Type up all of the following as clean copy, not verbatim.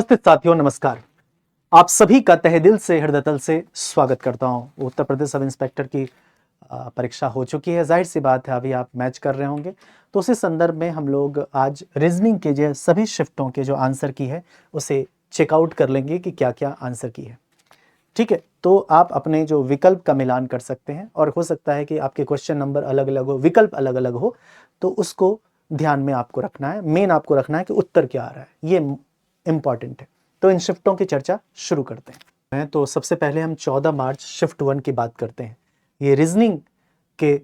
उपस्थित साथियों नमस्कार। आप सभी का तहे दिल से हृदय तल से स्वागत करता हूं। उत्तर प्रदेश सब इंस्पेक्टर की परीक्षा हो चुकी है। जाहिर सी बात है अभी आप मैच कर रहे होंगे, तो उसी संदर्भ में हम लोग आज रीजनिंग के जो सभी शिफ्टों के जो आंसर की है उसे चेकआउट कर लेंगे कि क्या क्या आंसर की है। ठीक है, तो आप अपने जो विकल्प का मिलान कर सकते हैं और हो सकता है कि आपके क्वेश्चन नंबर अलग अलग हो, विकल्प अलग अलग हो, तो उसको ध्यान में आपको रखना है। मेन आपको रखना है कि उत्तर क्या आ रहा है, ये इंपॉर्टेंट है। तो इन शिफ्टों की चर्चा शुरू करते हैं। तो सबसे पहले हम 14 मार्च शिफ्ट 1 की बात करते हैं। ये रीजनिंग के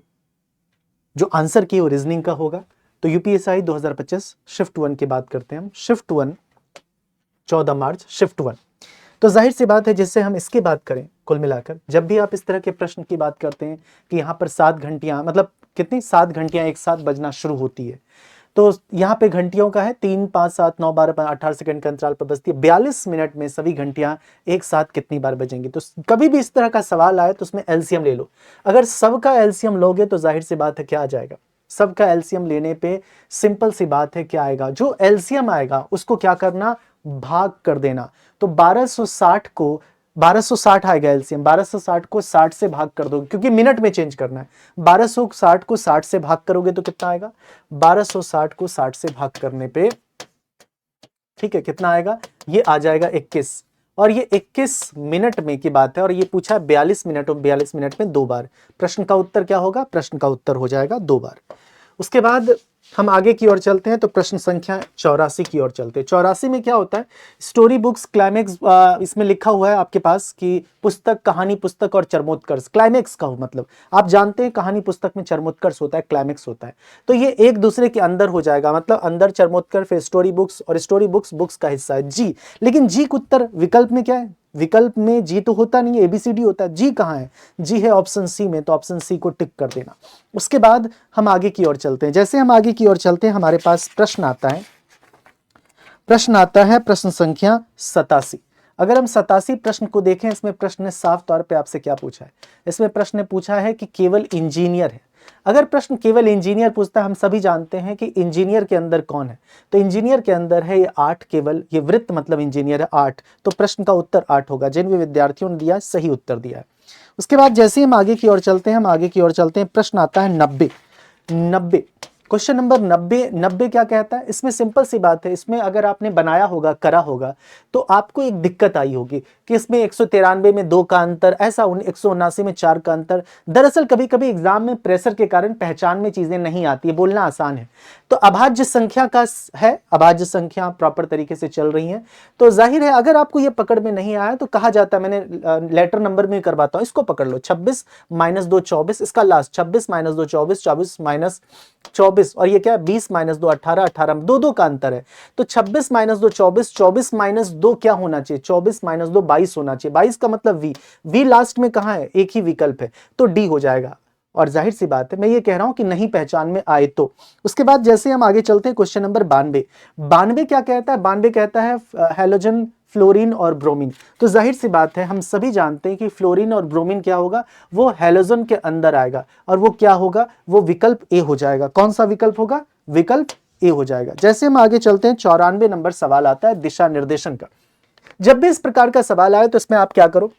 जो आंसर की वो रीजनिंग का होगा। तो यूपीएसआई 2025 शिफ्ट 1 की बात करते हैं हम। Shift 1 14 March shift 1। तो जाहिर सी बात है जिससे हम इसकी बात करें, कुल मिलाकर जब भी आप इस तरह के प्रश्न की बात करते हैं कि यहाँ पर 7 घंटियां, मतलब कितनी 7 घंटियां एक साथ बजना शुरू होती है, तो यहाँ पे घंटियों का है 3, 5, 7, 9, 12, 18 सेकंड के अंतराल पर बजती है। 42 मिनट में सभी घंटियां एक साथ कितनी बार बजेंगी। तो कभी भी इस तरह का सवाल आए तो उसमें एलसीएम ले लो। अगर सबका एलसीएम लोगे तो जाहिर सी बात है क्या आ जाएगा। सबका एलसीएम लेने पे सिंपल सी बात है क्या आएगा, जो एलसीएम आएगा उसको क्या करना, भाग कर देना। तो 1260 आएगा एलसीएम। 1260 को 60 से भाग कर दो, क्योंकि मिनट में चेंज करना है। 1260 को 60 से भाग करोगे तो कितना आएगा, 1260 को 60 से भाग करने पे ठीक है कितना आएगा, ये आ जाएगा 21। और ये 21 मिनट में की बात है और ये पूछा है 42 मिनट, और 42 मिनट में 2 बार। प्रश्न का उत्तर क्या होगा, प्रश्न का उत्तर हो जाएगा 2 बार। उसके बाद हम आगे की ओर चलते हैं, तो प्रश्न संख्या 84 की ओर चलते हैं। 84 में क्या होता है, स्टोरी बुक्स क्लाइमेक्स, इसमें लिखा हुआ है आपके पास कि पुस्तक, कहानी पुस्तक और चरमोत्कर्ष। क्लाइमेक्स का हो मतलब आप जानते हैं कहानी पुस्तक में चरमोत्कर्ष होता है, क्लाइमेक्स होता है, तो ये एक दूसरे के अंदर हो जाएगा। मतलब अंदर चरमोत्कर्ष, फिर स्टोरी बुक्स, और स्टोरी बुक्स बुक्स का हिस्सा है जी। लेकिन जी का उत्तर विकल्प में क्या है, विकल्प में जी तो होता नहीं है, एबीसीडी होता है। जी कहाँ है, जी है ऑप्शन सी में, तो ऑप्शन सी को टिक कर देना। उसके बाद हम आगे की ओर चलते हैं। जैसे हम आगे की ओर चलते हैं हमारे पास प्रश्न आता है, प्रश्न संख्या 87। अगर हम 87 प्रश्न को देखें, इसमें प्रश्न ने साफ तौर पे आपसे क्या पूछा है, इसमें प्रश्न ने पूछा है कि केवल इंजीनियर है। अगर प्रश्न केवल इंजीनियर पूछता है, हम सभी जानते हैं कि इंजीनियर के अंदर कौन है, तो इंजीनियर के अंदर है ये 8, केवल ये वृत्त मतलब इंजीनियर है 8, तो प्रश्न का उत्तर 8 होगा। जिन भी विद्यार्थियों ने दिया सही उत्तर दिया है। उसके बाद जैसे हम आगे की ओर चलते हैं, प्रश्न आता है 90। क्वेश्चन नंबर 90 क्या कहता है, इसमें सिंपल सी बात है। इसमें अगर आपने बनाया होगा, करा होगा, तो आपको एक दिक्कत आई होगी कि इसमें 193 में 2 का अंतर, ऐसा 179 में 4 का अंतर। दरअसल कभी कभी एग्जाम में प्रेशर के कारण पहचान में चीजें नहीं आती है, बोलना आसान है। तो अभाज्य संख्या का है, अभाज्य संख्या प्रॉपर तरीके से चल रही है, तो जाहिर है अगर आपको ये पकड़ में नहीं आया तो कहा जाता है, मैंने लेटर नंबर में करवाता हूं, इसको पकड़ लो। 26 - 2 24, इसका लास्ट 26 - 2 24, 24 - 24, और ये क्या है 20 - 2 18, 18 में 2 का अंतर है। तो 26 - 2 24, 24 - 2 क्या होना चाहिए, 24 - 2 22 होना चाहिए। 22 का मतलब वी लास्ट में कहां है, एक ही विकल्प है, तो डी हो जाएगा। और जाहिर सी बात है मैं ये कह रहा हूं कि नहीं पहचान में आए तो। उसके बाद जैसे हम आगे चलते हैं, क्वेश्चन नंबर 92 क्या कहता है, 92 कहता है हैलोजन, फ्लोरीन और ब्रोमीन। तो जाहिर सी बात है हम सभी जानते हैं कि फ्लोरीन और ब्रोमीन क्या होगा, वो हैलोजन के अंदर आएगा, और वो क्या होगा, वो विकल्प ए हो जाएगा। कौन सा विकल्प होगा, विकल्प ए हो जाएगा। जैसे हम आगे चलते हैं, 94 नंबर सवाल आता है दिशा निर्देशन का। जब भी इस प्रकार का सवाल आए तो इसमें आप क्या करो,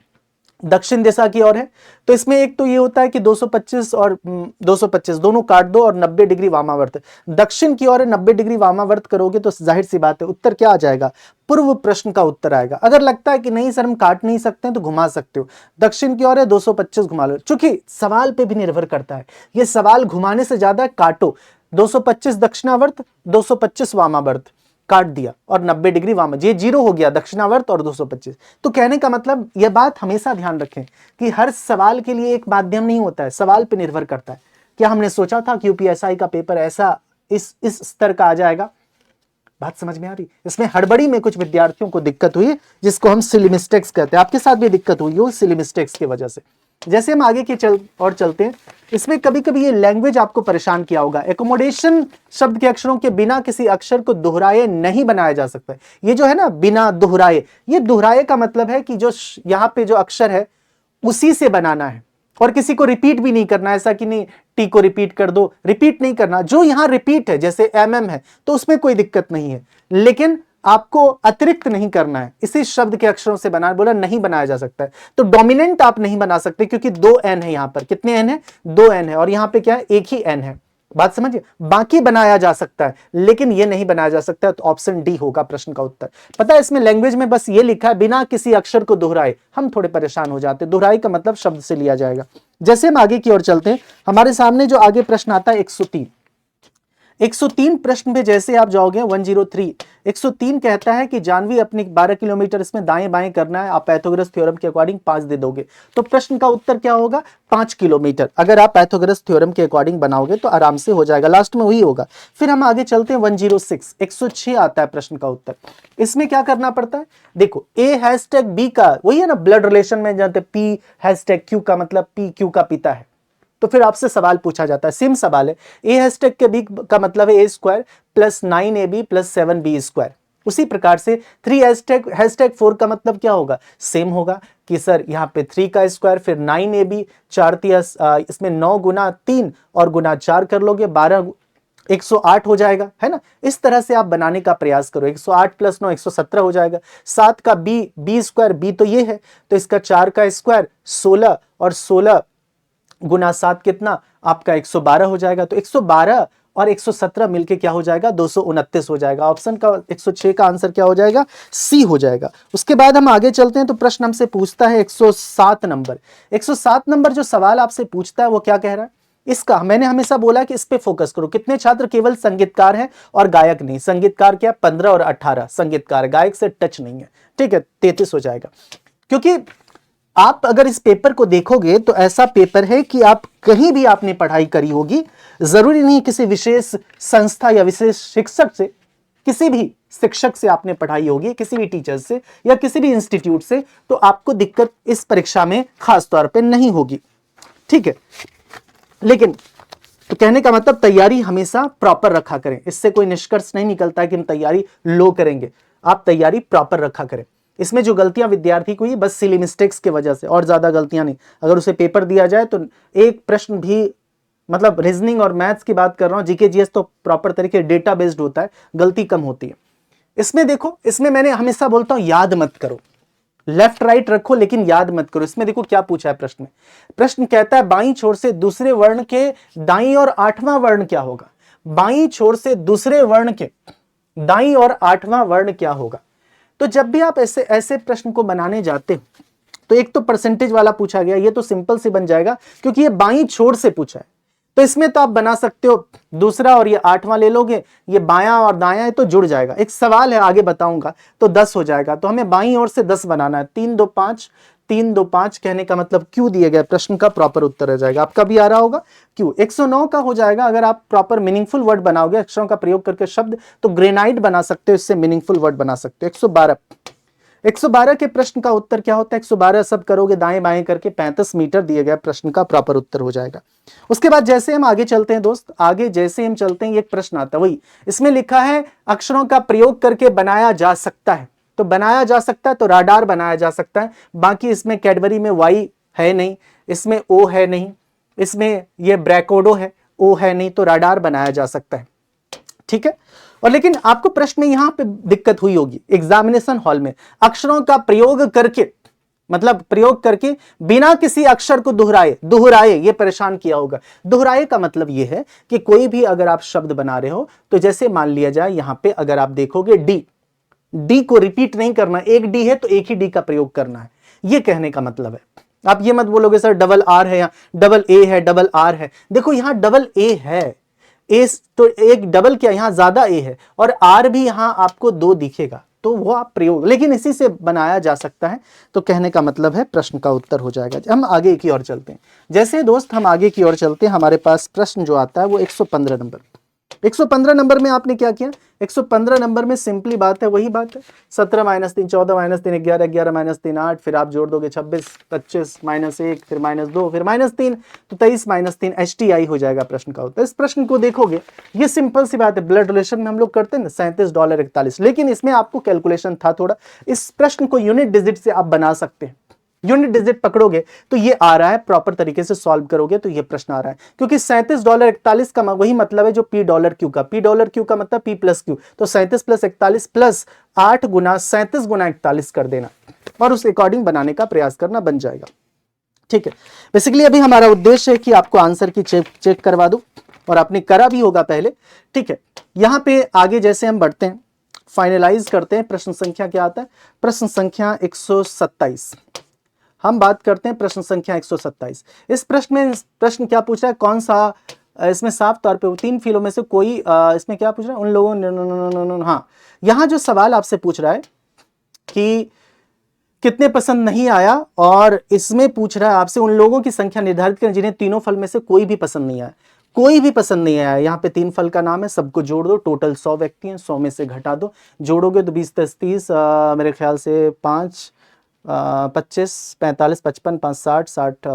दक्षिण दिशा की ओर है, तो इसमें एक तो ये होता है कि 225 और 225 दोनों काट दो और 90 डिग्री वामावर्त। दक्षिण की ओर है, 90 डिग्री वामावर्त करोगे तो जाहिर सी बात है उत्तर क्या आ जाएगा, पूर्व प्रश्न का उत्तर आएगा। अगर लगता है कि नहीं सर हम काट नहीं सकते हैं तो घुमा सकते हो, दक्षिण की ओर है 225 घुमा लो। चूंकि सवाल पे भी निर्भर करता है, ये सवाल घुमाने से ज्यादा काटो। 225 दक्षिणावर्त, 225 वामावर्त, काट दिया और 90 डिग्री वाम, ये 0 हो गया दक्षिणावर्त और 225। तो कहने का मतलब, यह बात हमेशा ध्यान रखें कि हर सवाल के लिए एक माध्यम नहीं होता है, सवाल पे निर्भर करता है। क्या हमने सोचा था कि यूपीएसआई का पेपर ऐसा इस स्तर का आ जाएगा, बात समझ में आ रही। इसमें हड़बड़ी में कुछ विद्यार्थियों को दिक्कत हुई, जिसको हम सिली मिस्टेक्स कहते हैं। आपके साथ भी दिक्कत हुई हो सिली मिस्टेक्स की वजह से। जैसे हम आगे की चलते हैं, इसमें कभी कभी ये लैंग्वेज आपको परेशान किया होगा। एकोमोडेशन शब्द के अक्षरों के बिना किसी अक्षर को दोहराए नहीं बनाया जा सकता। ये जो है ना बिना दोहराए, ये दोहराए का मतलब है कि जो यहाँ पे जो अक्षर है उसी से बनाना है, और किसी को रिपीट भी नहीं करना, ऐसा कि नहीं टी को रिपीट कर दो, रिपीट नहीं करना। जो यहां रिपीट है, जैसे एम है, तो उसमें कोई दिक्कत नहीं है, लेकिन आपको अतिरिक्त नहीं करना है, इसी शब्द के अक्षरों से बना, बोला नहीं बनाया जा सकता है। तो डोमिनेंट आप नहीं बना सकते क्योंकि 2 n है यहां पर। कितने n है? 2 n है, और यहां पे क्या है? एक ही n है। बात समझिए, बाकी बनाया जा सकता है लेकिन ये नहीं बनाया जा सकता है, तो ऑप्शन डी होगा प्रश्न का उत्तर। पता है इसमें लैंग्वेज में बस ये लिखा है बिना किसी अक्षर को दोहराए। हम थोड़े परेशान हो जाते हैं, दोहराई का मतलब शब्द से लिया जाएगा। जैसे हम आगे की ओर चलते हैं, हमारे सामने जो आगे प्रश्न आता है 103 प्रश्न पे जैसे आप जाओगे 103 103 कहता है कि जानवी अपनी 12 किलोमीटर इसमें दाएं बाएं करना है, आप पाइथागोरस थ्योरम के अकॉर्डिंग 5 दे दोगे, तो प्रश्न का उत्तर क्या होगा? 5 किलोमीटर। अगर आप पाइथागोरस थ्योरम के अकॉर्डिंग बनाओगे तो आराम से हो जाएगा, लास्ट में वही होगा। फिर हम आगे चलते हैं 106 106 आता है प्रश्न का उत्तर। इसमें क्या करना पड़ता है? देखो A#B का वही है ना, ब्लड रिलेशन में जानते P#Q का मतलब P Q का पिता है, तो फिर आपसे सवाल पूछा जाता है, सेम सवाल है। A# के B का मतलब है A² plus 9AB plus 7B²। उसी प्रकार से 3#4 का मतलब क्या होगा? सेम होगा कि सर यहाँ पे 3 का स्क्वायर फिर 9AB 4 इसमें 9 गुना 3 और गुना 4 कर लोगे 12 108 हो जाएगा, है ना। इस तरह से आप बनाने का प्रयास करो। 108 प्लस 9 117 हो जाएगा। 7 का B² B तो ये है, तो इसका 4 का स्क्वायर 16 और 16 गुना 7 कितना? आपका 112 हो जाएगा। तो 112 और 117 मिलके क्या हो जाएगा? 229 हो जाएगा। ऑप्शन का 106 का आंसर क्या हो जाएगा? सी हो जाएगा। उसके बाद हम आगे चलते हैं, तो प्रश्न हमसे पूछता है 107 नंबर। 107 नंबर जो सवाल आपसे पूछता है वो क्या कह रहा है? इसका मैंने हमेशा बोला कि इस पे फोकस करो। कितने छात्र केवल संगीतकार हैं और गायक नहीं? संगीतकार क्या? 15 और 18 संगीतकार, गायक से टच नहीं है। ठीक है, 33 हो जाएगा। क्योंकि आप अगर इस पेपर को देखोगे तो ऐसा पेपर है कि आप कहीं भी आपने पढ़ाई करी होगी, जरूरी नहीं किसी विशेष संस्था या विशेष शिक्षक से, किसी भी शिक्षक से आपने पढ़ाई होगी, किसी भी टीचर से या किसी भी इंस्टीट्यूट से, तो आपको दिक्कत इस परीक्षा में खास तौर पे नहीं होगी। ठीक है, लेकिन तो कहने का मतलब तैयारी हमेशा प्रॉपर रखा करें। इससे कोई निष्कर्ष नहीं निकलता है कि हम तैयारी लो करेंगे। आप तैयारी प्रॉपर रखा करें। इसमें जो गलतियां विद्यार्थी को हुई बस सिली मिस्टेक्स की वजह से, और ज्यादा गलतियां नहीं। अगर उसे पेपर दिया जाए तो एक प्रश्न भी, मतलब रीजनिंग और मैथ्स की बात कर रहा हूं, जीके जीएस तो प्रॉपर तरीके डेटा बेस्ड होता है, गलती कम होती है। इसमें देखो, इसमें मैंने हमेशा बोलता हूं याद मत करो, लेफ्ट राइट रखो लेकिन याद मत करो। इसमें देखो क्या पूछा है प्रश्न में। प्रश्न कहता है बाईं छोर से दूसरे वर्ण के दाईं और 8वां वर्ण क्या होगा? बाईं छोर से दूसरे वर्ण के दाईं और 8वां वर्ण क्या होगा? तो जब भी आप ऐसे प्रश्न को बनाने जाते हो तो एक तो परसेंटेज वाला पूछा गया, ये तो सिंपल से बन जाएगा क्योंकि ये बाईं छोर से पूछा है। तो इसमें तो आप बना सकते हो दूसरा और ये 8वां ले लोगे, ये बायां और दायां है तो जुड़ जाएगा। एक सवाल है आगे बताऊंगा, तो 10 हो जाएगा। तो हमें बाईं ओर से 10 बनाना है। 3 2 5 3 2 5 कहने का मतलब क्यू दिए गए प्रश्न का प्रॉपर उत्तर हो जाएगा। आपका भी आ रहा होगा क्यू। 109 का हो जाएगा अगर आप प्रॉपर मीनिंगफुल वर्ड बनाओगे, अक्षरों का प्रयोग करके शब्द, तो ग्रेनाइट बना सकते हो, इससे मीनिंगफुल वर्ड बना सकते हो। 112 के प्रश्न का उत्तर क्या होता है? 112 सब करोगे दाएं बाएं करके 35 मीटर दिए गए प्रश्न का प्रॉपर उत्तर हो जाएगा। उसके बाद जैसे हम आगे चलते हैं दोस्त, आगे जैसे हम चलते हैं, एक प्रश्न आता है वही, इसमें लिखा है अक्षरों का प्रयोग करके बनाया जा सकता है। तो बनाया जा सकता है तो राडार बनाया जा सकता है। बाकी इसमें कैडबरी में वाई है नहीं, इसमें ओ है नहीं, इसमें ये ब्रैकोडो है, ओ है नहीं, तो राडार बनाया जा सकता है। ठीक है, और लेकिन आपको प्रश्न में यहां पे दिक्कत हुई होगी एग्जामिनेशन हॉल में, अक्षरों का प्रयोग करके, मतलब प्रयोग करके बिना किसी अक्षर को दोहराए ये परेशान किया होगा। दोहराए का मतलब ये है कि कोई भी अगर आप शब्द बना रहे हो, तो जैसे मान लिया जाए यहां पे अगर आप देखोगे डी को रिपीट नहीं करना, एक डी है तो एक ही डी का प्रयोग करना है, ये कहने का मतलब है। आप ये मत बोलोगे सर डबल आर है या डबल ए है, डबल आर है। देखो यहां डबल ए है, ए तो एक डबल क्या, यहां ज्यादा ए है, और आर भी यहां आपको 2 दिखेगा, तो वो आप प्रयोग, लेकिन इसी से बनाया जा सकता है। तो कहने का मतलब है प्रश्न का उत्तर हो जाएगा। हम आगे की ओर चलते हैं। जैसे दोस्त हम आगे की ओर चलते हैं, हमारे पास प्रश्न जो आता है वो 115 नंबर। 115 नंबर में आपने क्या किया? 115 नंबर में सिंपली बात है, वही बात है, 17 - 3 14 - 3 11 11 - 3 8, फिर आप जोड़ दोगे 26 25 -1 फिर -2 फिर -3, तो 23 - 3 HTI हो जाएगा प्रश्न का उत्तर। इस प्रश्न को देखोगे, ये सिंपल सी बात है, ब्लड रिलेशन में हम लोग करते हैं ना, $37.41, लेकिन इसमें आपको कैलकुलेशन था थोड़ा। इस प्रश्न को यूनिट डिजिट से आप बना सकते हैं, यूनिट डिजिट पकड़ोगे तो ये आ रहा है, प्रॉपर तरीके से सॉल्व करोगे तो ये प्रश्न आ रहा है, क्योंकि $37.41 का वही मतलब है जो P डॉलर क्यू का, P डॉलर क्यू का मतलब P प्लस क्यू, तो 37 प्लस 41 प्लस 8 गुना 37 गुना 41 कर देना और उस अकॉर्डिंग बनाने का प्रयास करना, बन जाएगा। ठीक है, बेसिकली अभी हमारा उद्देश्य है कि आपको आंसर की चेक करवा दूं और आपने करा भी होगा पहले। ठीक है, यहां पे आगे जैसे हम बढ़ते हैं, फाइनलाइज करते हैं, प्रश्न संख्या क्या आता है, प्रश्न संख्या 127 हम बात करते हैं, प्रश्न संख्या 127। इस प्रश्न में प्रश्न क्या पूछ रहा है, कौन सा, इसमें साफ तौर पे 3 फील्डों में से कोई, इसमें क्या पूछ रहा है, उन लोगों ने, हाँ यहां जो सवाल आपसे पूछ रहा है कि कितने पसंद नहीं आया, और इसमें पूछ रहा है आपसे उन लोगों की संख्या निर्धारित करें जिन्हें तीनों फल में से कोई भी पसंद नहीं आया। कोई भी पसंद नहीं आया, यहाँ पे 3 फल का नाम है, सबको जोड़ दो, टोटल 100 व्यक्ति हैं, 100 में से घटा दो, जोड़ोगे तो 20 10 30, मेरे ख्याल से 5 25 45 55 5 60 60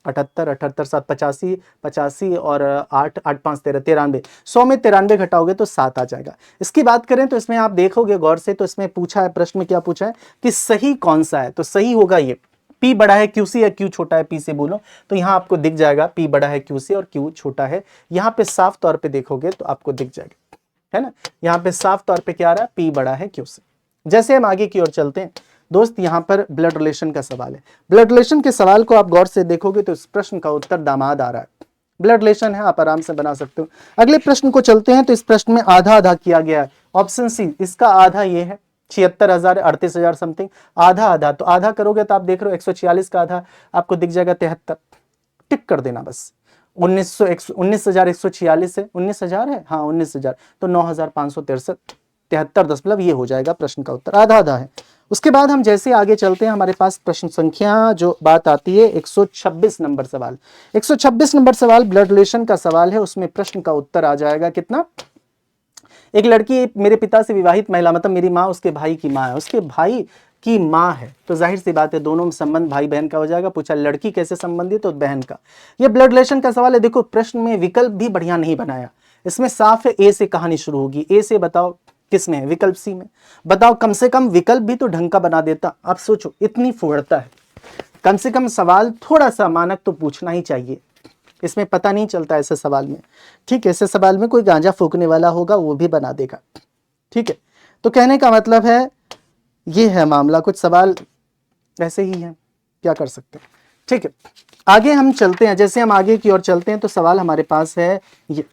78 78 7 85 85 और 8 8 5 13 93, 100 में 93 घटाओगे तो 7 आ जाएगा। इसकी बात करें तो इसमें आप देखोगे गौर से, तो इसमें पूछा है, प्रश्न में क्या पूछा है कि सही कौन सा है, तो सही होगा ये P बड़ा है Q से या Q छोटा है P से, बोलो तो यहाँ आपको दिख जाएगा P बड़ा है Q से और Q छोटा है, यहाँ पे साफ तौर पे देखोगे तो आपको दिख जाएगा, है ना, यहाँ पे साफ तौर पे क्या आ रहा है, P बड़ा है Q से। जैसे हम आगे की ओर चलते हैं दोस्त, यहां पर ब्लड रिलेशन का सवाल है। ब्लड रिलेशन के सवाल को आप गौर से देखोगे तो इस प्रश्न का उत्तर दामाद आ रहा है, ब्लड रिलेशन है, आप आराम से बना सकते हो। अगले प्रश्न को चलते हैं, तो इस प्रश्न में आधा आधा किया गया है, ऑप्शन सी, इसका आधा ये है 76,000 38,000 समथिंग, आधा आधा, तो आधा करोगे तो आप देख रहे हो 146 का आधा आपको दिख जाएगा 73, टिक कर देना बस। 19,146 है, 19,000 है, हाँ 19,000, तो 9,563, 73 ये हो जाएगा प्रश्न का उत्तर, आधा आधा है। उसके बाद हम जैसे आगे चलते हैं, हमारे पास प्रश्न संख्या जो बात आती है 126 नंबर सवाल। 126 नंबर सवाल ब्लड रिलेशन का सवाल है, उसमें प्रश्न का उत्तर आ जाएगा कितना, एक लड़की मेरे पिता से विवाहित महिला, मतलब मेरी माँ उसके भाई की माँ है, उसके भाई की माँ है, तो जाहिर सी बात है दोनों में संबंध भाई बहन का हो जाएगा। पूछा लड़की कैसे संबंधित, तो बहन का। यह ब्लड रिलेशन का सवाल है। देखो प्रश्न में विकल्प भी बढ़िया नहीं बनाया, इसमें साफ है ए से कहानी शुरू होगी, ए से बताओ किसमें है, विकल्प सी में। बताओ कम से कम विकल्प भी तो ढंग का बना देता। आप सोचो इतनी फुहड़ता है, कम से कम सवाल थोड़ा सा मानक तो पूछना ही चाहिए, इसमें पता नहीं चलता ऐसे सवाल में। ठीक है, ऐसे सवाल में कोई गांजा फूकने वाला होगा वो भी बना देगा। ठीक है, तो कहने का मतलब है ये है मामला, कुछ सवाल ऐसे ही हैं, क्या कर सकते हैं। ठीक है, आगे हम चलते हैं, जैसे हम आगे की ओर चलते हैं तो सवाल हमारे पास है ये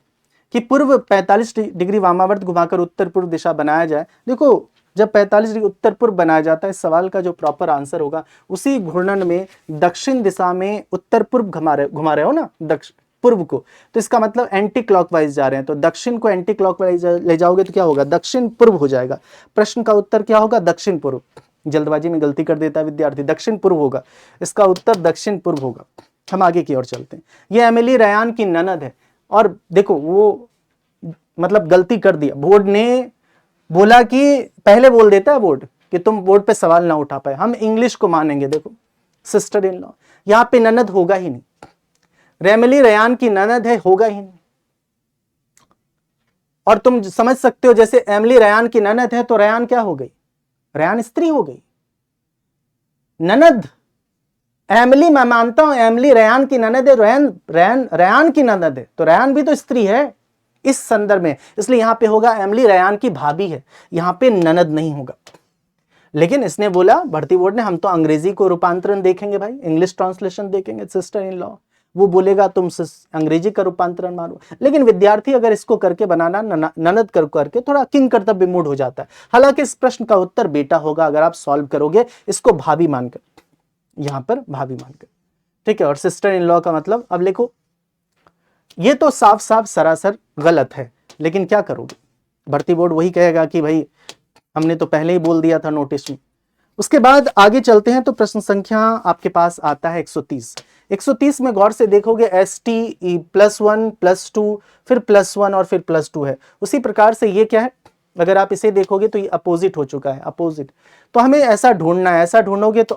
कि पूर्व 45 डिग्री वामावर्त घुमाकर उत्तर पूर्व दिशा बनाया जाए। देखो जब 45 डिग्री उत्तर पूर्व बनाया जाता है, इस सवाल का जो प्रॉपर आंसर होगा उसी घूर्णन में दक्षिण दिशा में उत्तर पूर्व घुमा रहे हो ना, दक्षिण पूर्व को, तो इसका मतलब एंटी क्लॉकवाइज जा रहे हैं, तो दक्षिण को एंटी क्लॉकवाइज ले जाओगे तो क्या होगा, दक्षिण पूर्व हो जाएगा। प्रश्न का उत्तर क्या होगा, दक्षिण पूर्व। जल्दबाजी में गलती कर देता है विद्यार्थी, दक्षिण पूर्व होगा, इसका उत्तर दक्षिण पूर्व होगा। हम आगे की ओर चलते हैं। यह एमिली रयान की ननद है, और देखो वो मतलब गलती कर दिया, बोर्ड ने बोला कि पहले बोल देता है बोर्ड कि तुम बोर्ड पे सवाल ना उठा पाए, हम इंग्लिश को मानेंगे। देखो सिस्टर इन लॉ, यहां पे ननद होगा ही नहीं, रेमिली रयान की ननद है, होगा ही नहीं। और तुम समझ सकते हो जैसे एमिली रयान की ननद है तो रयान क्या हो गई, रयान स्त्री हो गई। ननद एमिली, मैं मानता हूं एमिली रयान की ननद है, रयान की ननद है, तो रयान भी तो स्त्री है इस संदर्भ में, इसलिए यहां पे होगा एमिली रयान की भाभी है, यहां पे ननद नहीं होगा। लेकिन इसने बोला भर्ती बोर्ड ने हम तो अंग्रेजी को रूपांतरण देखेंगे भाई, इंग्लिश ट्रांसलेशन देखेंगे, सिस्टर इन लॉ, वो बोलेगा तुम अंग्रेजी का रूपांतरण मानो। लेकिन विद्यार्थी अगर इसको करके बनाना ननद करके थोड़ा किंग कर्तव्य मूड हो जाता है। हालांकि इस प्रश्न का उत्तर बेटा होगा अगर आप सॉल्व करोगे इसको भाभी मानकर, यहां पर भाभी मानकर। ठीक है, और सिस्टर इन लॉ का मतलब, अब देखो ये तो साफ साफ सरासर गलत है, लेकिन क्या करोगे, भर्ती बोर्ड वही कहेगा कि भाई हमने तो पहले ही बोल दिया था नोटिस में। उसके बाद आगे चलते हैं तो प्रश्न संख्या आपके पास आता है 130। 130 में गौर से देखोगे ST +1 +2 फिर +1 और फिर +2 है। उसी प्रकार से ये क्या है, अगर आप इसे देखोगे तो ये अपोजिट हो चुका है, अपोजिट। तो हमें ऐसा ढूंढना है, ऐसा ढूंढोगे तो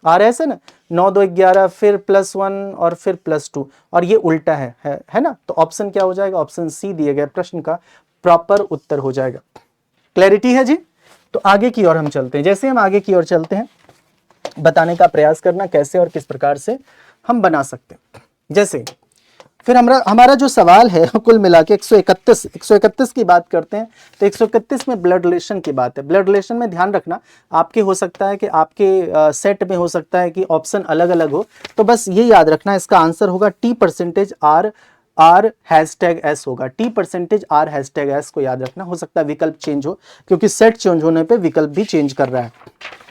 RS है ना, 9 2 11 फिर +1 और फिर +2, और ये उल्टा है ना, तो ऑप्शन क्या हो जाएगा, ऑप्शन सी दिए गए प्रश्न का प्रॉपर उत्तर हो जाएगा। क्लैरिटी है जी। तो आगे की ओर हम चलते हैं, जैसे हम आगे की ओर चलते हैं बताने का प्रयास करना कैसे और किस प्रकार से हम बना सकते हैं। जैसे फिर हमारा जो सवाल है कुल मिला के 131 की बात करते हैं। तो 131 में ब्लड रिलेशन की बात है। ब्लड रिलेशन में ध्यान रखना, आपके हो सकता है कि आपके सेट में हो सकता है कि ऑप्शन अलग अलग हो, तो बस ये याद रखना इसका आंसर होगा T%R R#S होगा। T%R#S को याद रखना। हो सकता है विकल्प चेंज हो, क्योंकि सेट चेंज होने पे विकल्प भी चेंज कर रहा है।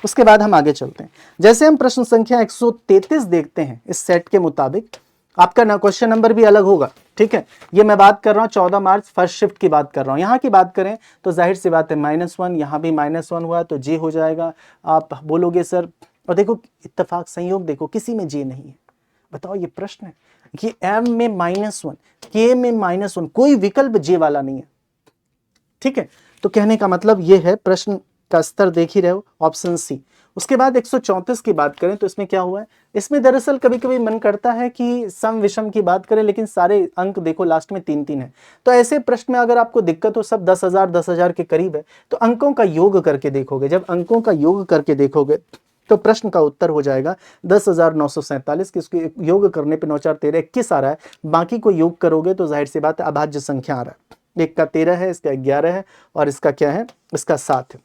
उसके बाद हम आगे चलते हैं। जैसे हम प्रश्न संख्या 133 देखते हैं, इस सेट के मुताबिक आपका ना क्वेश्चन नंबर भी अलग होगा। ठीक है, ये मैं बात कर रहा हूं 14 मार्च फर्स्ट शिफ्ट की बात कर रहा हूं। यहां की बात करें तो जाहिर सी बात है -1, यहां भी -1 हुआ तो जे हो जाएगा। आप बोलोगे सर, और देखो इत्तेफाक संयोग देखो किसी में जे नहीं है। बताओ ये प्रश्न है कि एम में -1, के में -1, कोई विकल्प जे वाला नहीं है। ठीक है, तो कहने का मतलब ये है, प्रश्न का स्तर देख ही रहे हो, ऑप्शन सी। उसके बाद 134 की बात करें तो इसमें क्या हुआ है, इसमें दरअसल कभी कभी मन करता है कि सम विषम की बात करें, लेकिन सारे अंक देखो लास्ट में 3-3 है। तो ऐसे प्रश्न में अगर आपको दिक्कत हो, सब 10,000 के करीब है, तो अंकों का योग करके देखोगे। जब अंकों का योग करके देखोगे तो प्रश्न का उत्तर हो जाएगा 10,947। किसको योग करने पे 9 4 13 21 आ रहा है, बाकी को योग करोगे तो जाहिर सी बात है अभाज्य संख्या आ रहा है। एक का 13 है, इसका 11 है, और इसका क्या है, इसका 7 है।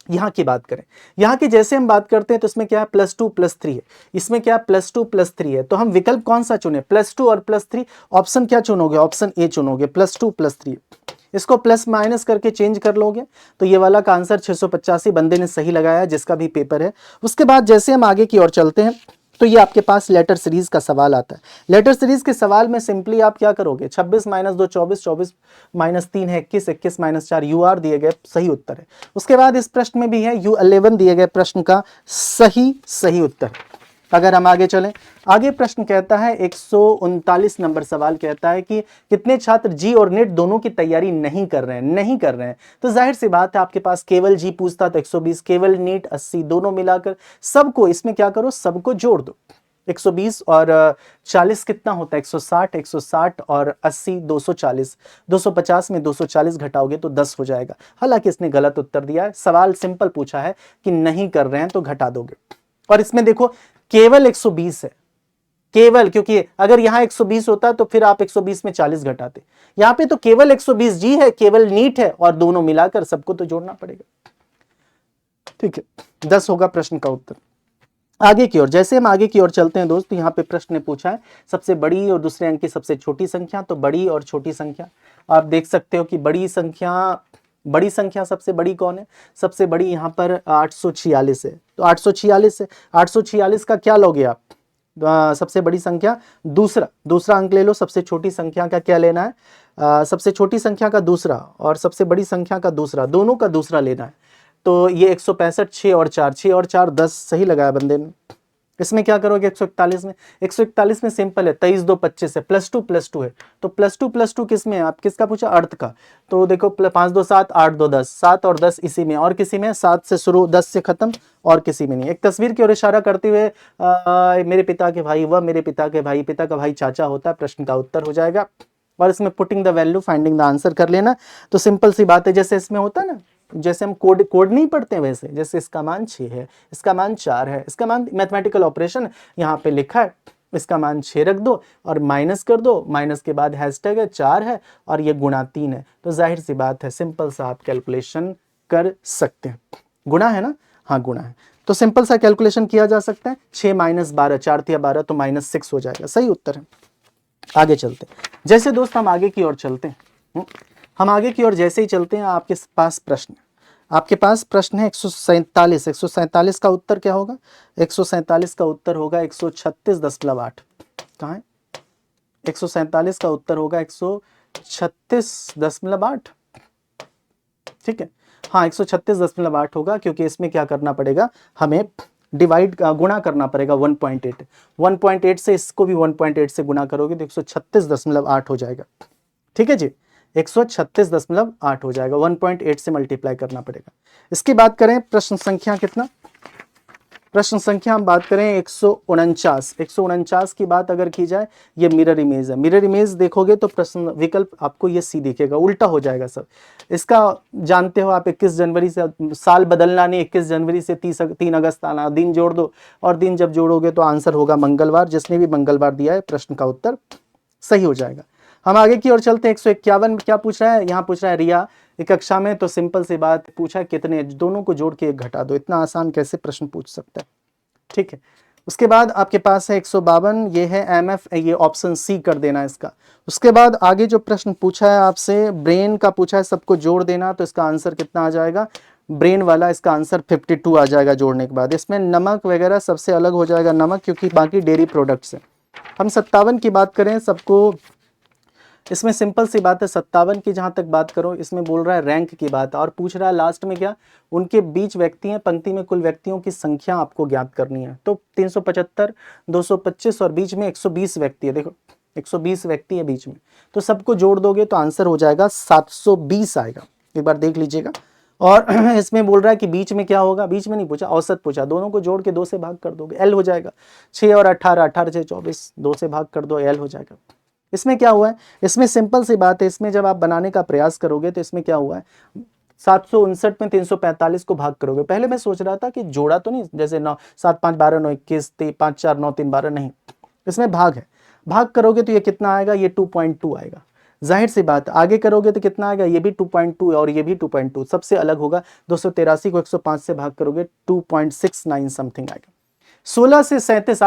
यहाँ की बात करें, यहाँ की जैसे हम बात करते हैं तो इसमें क्या है, +2 +3 है। इसमें क्या है, +2 +3 है। तो हम विकल्प कौन सा चुने, +2 और +3। ऑप्शन क्या चुनोगे, ऑप्शन ए चुनोगे, +2 +3। इसको प्लस माइनस करके चेंज कर लोगे तो ये वाला का आंसर 685 बंदे ने सही लगाया, जिसका भी पेपर है। उसके बाद जैसे हम आगे की ओर चलते हैं तो ये आपके पास लेटर सीरीज का सवाल आता है। लेटर सीरीज के सवाल में सिंपली आप क्या करोगे, 26 - 2 24, 24 - 3 है 21, 21 - 4 UR दिए गए सही उत्तर है। उसके बाद इस प्रश्न में भी है U11 दिए गए प्रश्न का सही उत्तर। अगर हम आगे चलें, आगे प्रश्न कहता है 139 नंबर सवाल कहता है कि कितने छात्र जी और नेट दोनों की तैयारी नहीं कर रहे हैं। तो जाहिर सी बात है आपके पास केवल जी पूछता तो 120, केवल नीट 80, दोनों मिलाकर सबको इसमें क्या करो, सबको जोड़ दो। 120 और 40 कितना होता है, 160, 160 और 80 240, 250 में 240 घटाओगे तो 10 हो जाएगा। हालांकि इसने गलत उत्तर दिया है, सवाल सिंपल पूछा है कि नहीं कर रहे हैं तो घटा दोगे। और इसमें देखो केवल 120 है, केवल, क्योंकि अगर यहां 120 होता तो फिर आप 120 में 40 घटाते। यहां पे तो केवल 120 जी है, केवल नीट है, और दोनों मिलाकर सबको तो जोड़ना पड़ेगा। ठीक है, 10 होगा प्रश्न का उत्तर। आगे की ओर, जैसे हम आगे की ओर चलते हैं दोस्त, यहाँ पे प्रश्न ने पूछा है सबसे बड़ी और दूसरे अंक की सबसे छोटी संख्या। तो बड़ी और छोटी संख्या आप देख सकते हो कि बड़ी संख्या सबसे बड़ी कौन है, सबसे बड़ी यहाँ पर 846 है। तो 846 है, 846 का क्या लोगे आप, सबसे बड़ी संख्या दूसरा अंक ले लो। सबसे छोटी संख्या का क्या लेना है, सबसे छोटी संख्या का दूसरा और सबसे बड़ी संख्या का दूसरा, दोनों का दूसरा लेना है। तो ये 165, 6 और 4 10 सही लगाया बंदे ने। इसमें क्या करोगे 141 में सिंपल है, 23 2 25 है, +2 है। तो +2 किस में है, आप किसका पूछा, अर्थ का। तो देखो 5 2 7 8 2 10, 7 और 10 इसी में, और किसी में 7 से शुरू 10 से खत्म, और किसी में नहीं। एक तस्वीर की ओर इशारा करते हुए मेरे पिता के भाई व मेरे पिता के भाई, पिता का भाई चाचा होता है, प्रश्न का उत्तर हो जाएगा। और इसमें putting the value finding the answer कर लेना। तो सिंपल सी बात है, जैसे इसमें होता है ना, जैसे हम कोड नहीं पढ़ते हैं वैसे, जैसे इसका मान 6 है, इसका मान 4 है, इसका मान मैथमेटिकल ऑपरेशन यहाँ पे लिखा है, इसका मान 6 रख दो और माइनस कर दो, माइनस के बाद हैशटैग है 4 है और ये गुणा 3 है। तो जाहिर सी बात है सिंपल सा आप कैलकुलेशन कर सकते हैं। गुणा है ना, हाँ गुणा है, तो सिंपल सा कैलकुलेशन किया जा सकता है। 6 - 12, 4 × 12 तो -6 हो जाएगा, सही उत्तर है। आगे चलते हैं, जैसे दोस्त हम आगे की ओर चलते हैं, हम आगे की ओर जैसे ही चलते हैं, आपके पास प्रश्न है 147 का उत्तर क्या होगा, 147 का उत्तर होगा 136.8। कहाँ है, 147 का उत्तर होगा 136.8। ठीक है, हाँ 136.8 होगा, क्योंकि इसमें क्या करना पड़ेगा, हमें डिवाइड गुणा करना पड़ेगा 1.8 से, इसको भी 1.8 से गुणा करोगे तो 136.8 हो जाएगा। ठीक है जी, 136.8 हो जाएगा, 1.8 से मल्टीप्लाई करना पड़ेगा। इसकी बात करें प्रश्न संख्या कितना, प्रश्न संख्या हम बात करें 149 की बात अगर की जाए, ये मिरर इमेज है। मिरर इमेज देखोगे तो प्रश्न विकल्प आपको ये सी दिखेगा, उल्टा हो जाएगा सब। इसका जानते हो आप 21 जनवरी से, साल बदलना नहीं, 21 जनवरी से 3 अगस्त आना, दिन जोड़ दो और दिन जब जोड़ोगे तो आंसर होगा मंगलवार। जिसने भी मंगलवार दिया है प्रश्न का उत्तर सही हो जाएगा। हम आगे की ओर चलते हैं। 151 क्या पूछ रहा है, यहाँ पूछ रहा है रिया एक कक्षा में, तो सिंपल सी बात पूछा कितने, दोनों को जोड़ के एक घटा दो। इतना आसान कैसे प्रश्न पूछ सकता है, ठीक है। उसके बाद आपके पास है 152, ये है MF, ये ऑप्शन सी कर देना इसका। उसके बाद आगे जो प्रश्न पूछा है आपसे, ब्रेन का पूछा है, सबको जोड़ देना, तो इसका आंसर कितना आ जाएगा, ब्रेन वाला इसका आंसर 52 आ जाएगा जोड़ने के बाद। इसमें नमक वगैरह सबसे अलग हो जाएगा नमक, क्योंकि बाकी डेयरी प्रोडक्ट्स है। हम 57 की बात करें, सबको इसमें सिंपल सी बात है, 57 की जहां तक बात करो, इसमें बोल रहा है रैंक की बात और पूछ रहा है लास्ट में क्या, उनके बीच व्यक्ति हैं, पंक्ति में कुल व्यक्तियों की संख्या आपको ज्ञात करनी है। तो 375, 225 और बीच में 120 व्यक्ति है। देखो 120 व्यक्ति है बीच में, तो सबको जोड़ दोगे तो आंसर हो जाएगा 720 आएगा। एक बार देख लीजिएगा। और इसमें बोल रहा है कि बीच में क्या होगा, बीच में नहीं पूछा, औसत पूछा। दोनों को जोड़ के 2 से भाग कर दोगे, एल हो जाएगा। 6 और 18, 18 से 24, 2 से भाग कर दो, एल हो जाएगा। इसमें क्या हुआ है, इसमें सिंपल सी बात है, इसमें जब आप बनाने का प्रयास करोगे तो इसमें क्या हुआ है, 759 में 345 को भाग करोगे। पहले मैं सोच रहा था कि जोड़ा तो नहीं, जैसे 9 7 5 12 9 21 5 4 9 3 12, नहीं, इसमें भाग है। भाग करोगे तो ये कितना आएगा, ये 2.2 आएगा। जाहिर सी बात, आगे करोगे तो कितना आएगा, ये भी 2.2 और ये भी 2.2, सबसे अलग होगा। 283 को 105 से भाग करोगे 2.69 समथिंग आएगा। 16 से 37,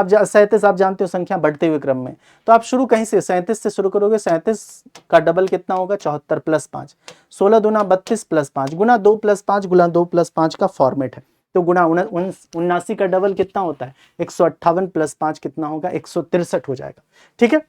आप जानते हो संख्या बढ़ते हुए क्रम में, तो आप शुरू कहीं से 37 से शुरू करोगे। 37 का डबल कितना होगा, 74 प्लस 5, 16 दूना 32 प्लस 5 गुना 2 प्लस 5 गुना 2 प्लस 5 का फॉर्मेट है। तो गुना 79 का डबल कितना होता है, 158 प्लस 5 कितना होगा, 163 हो जाएगा। ठीक है,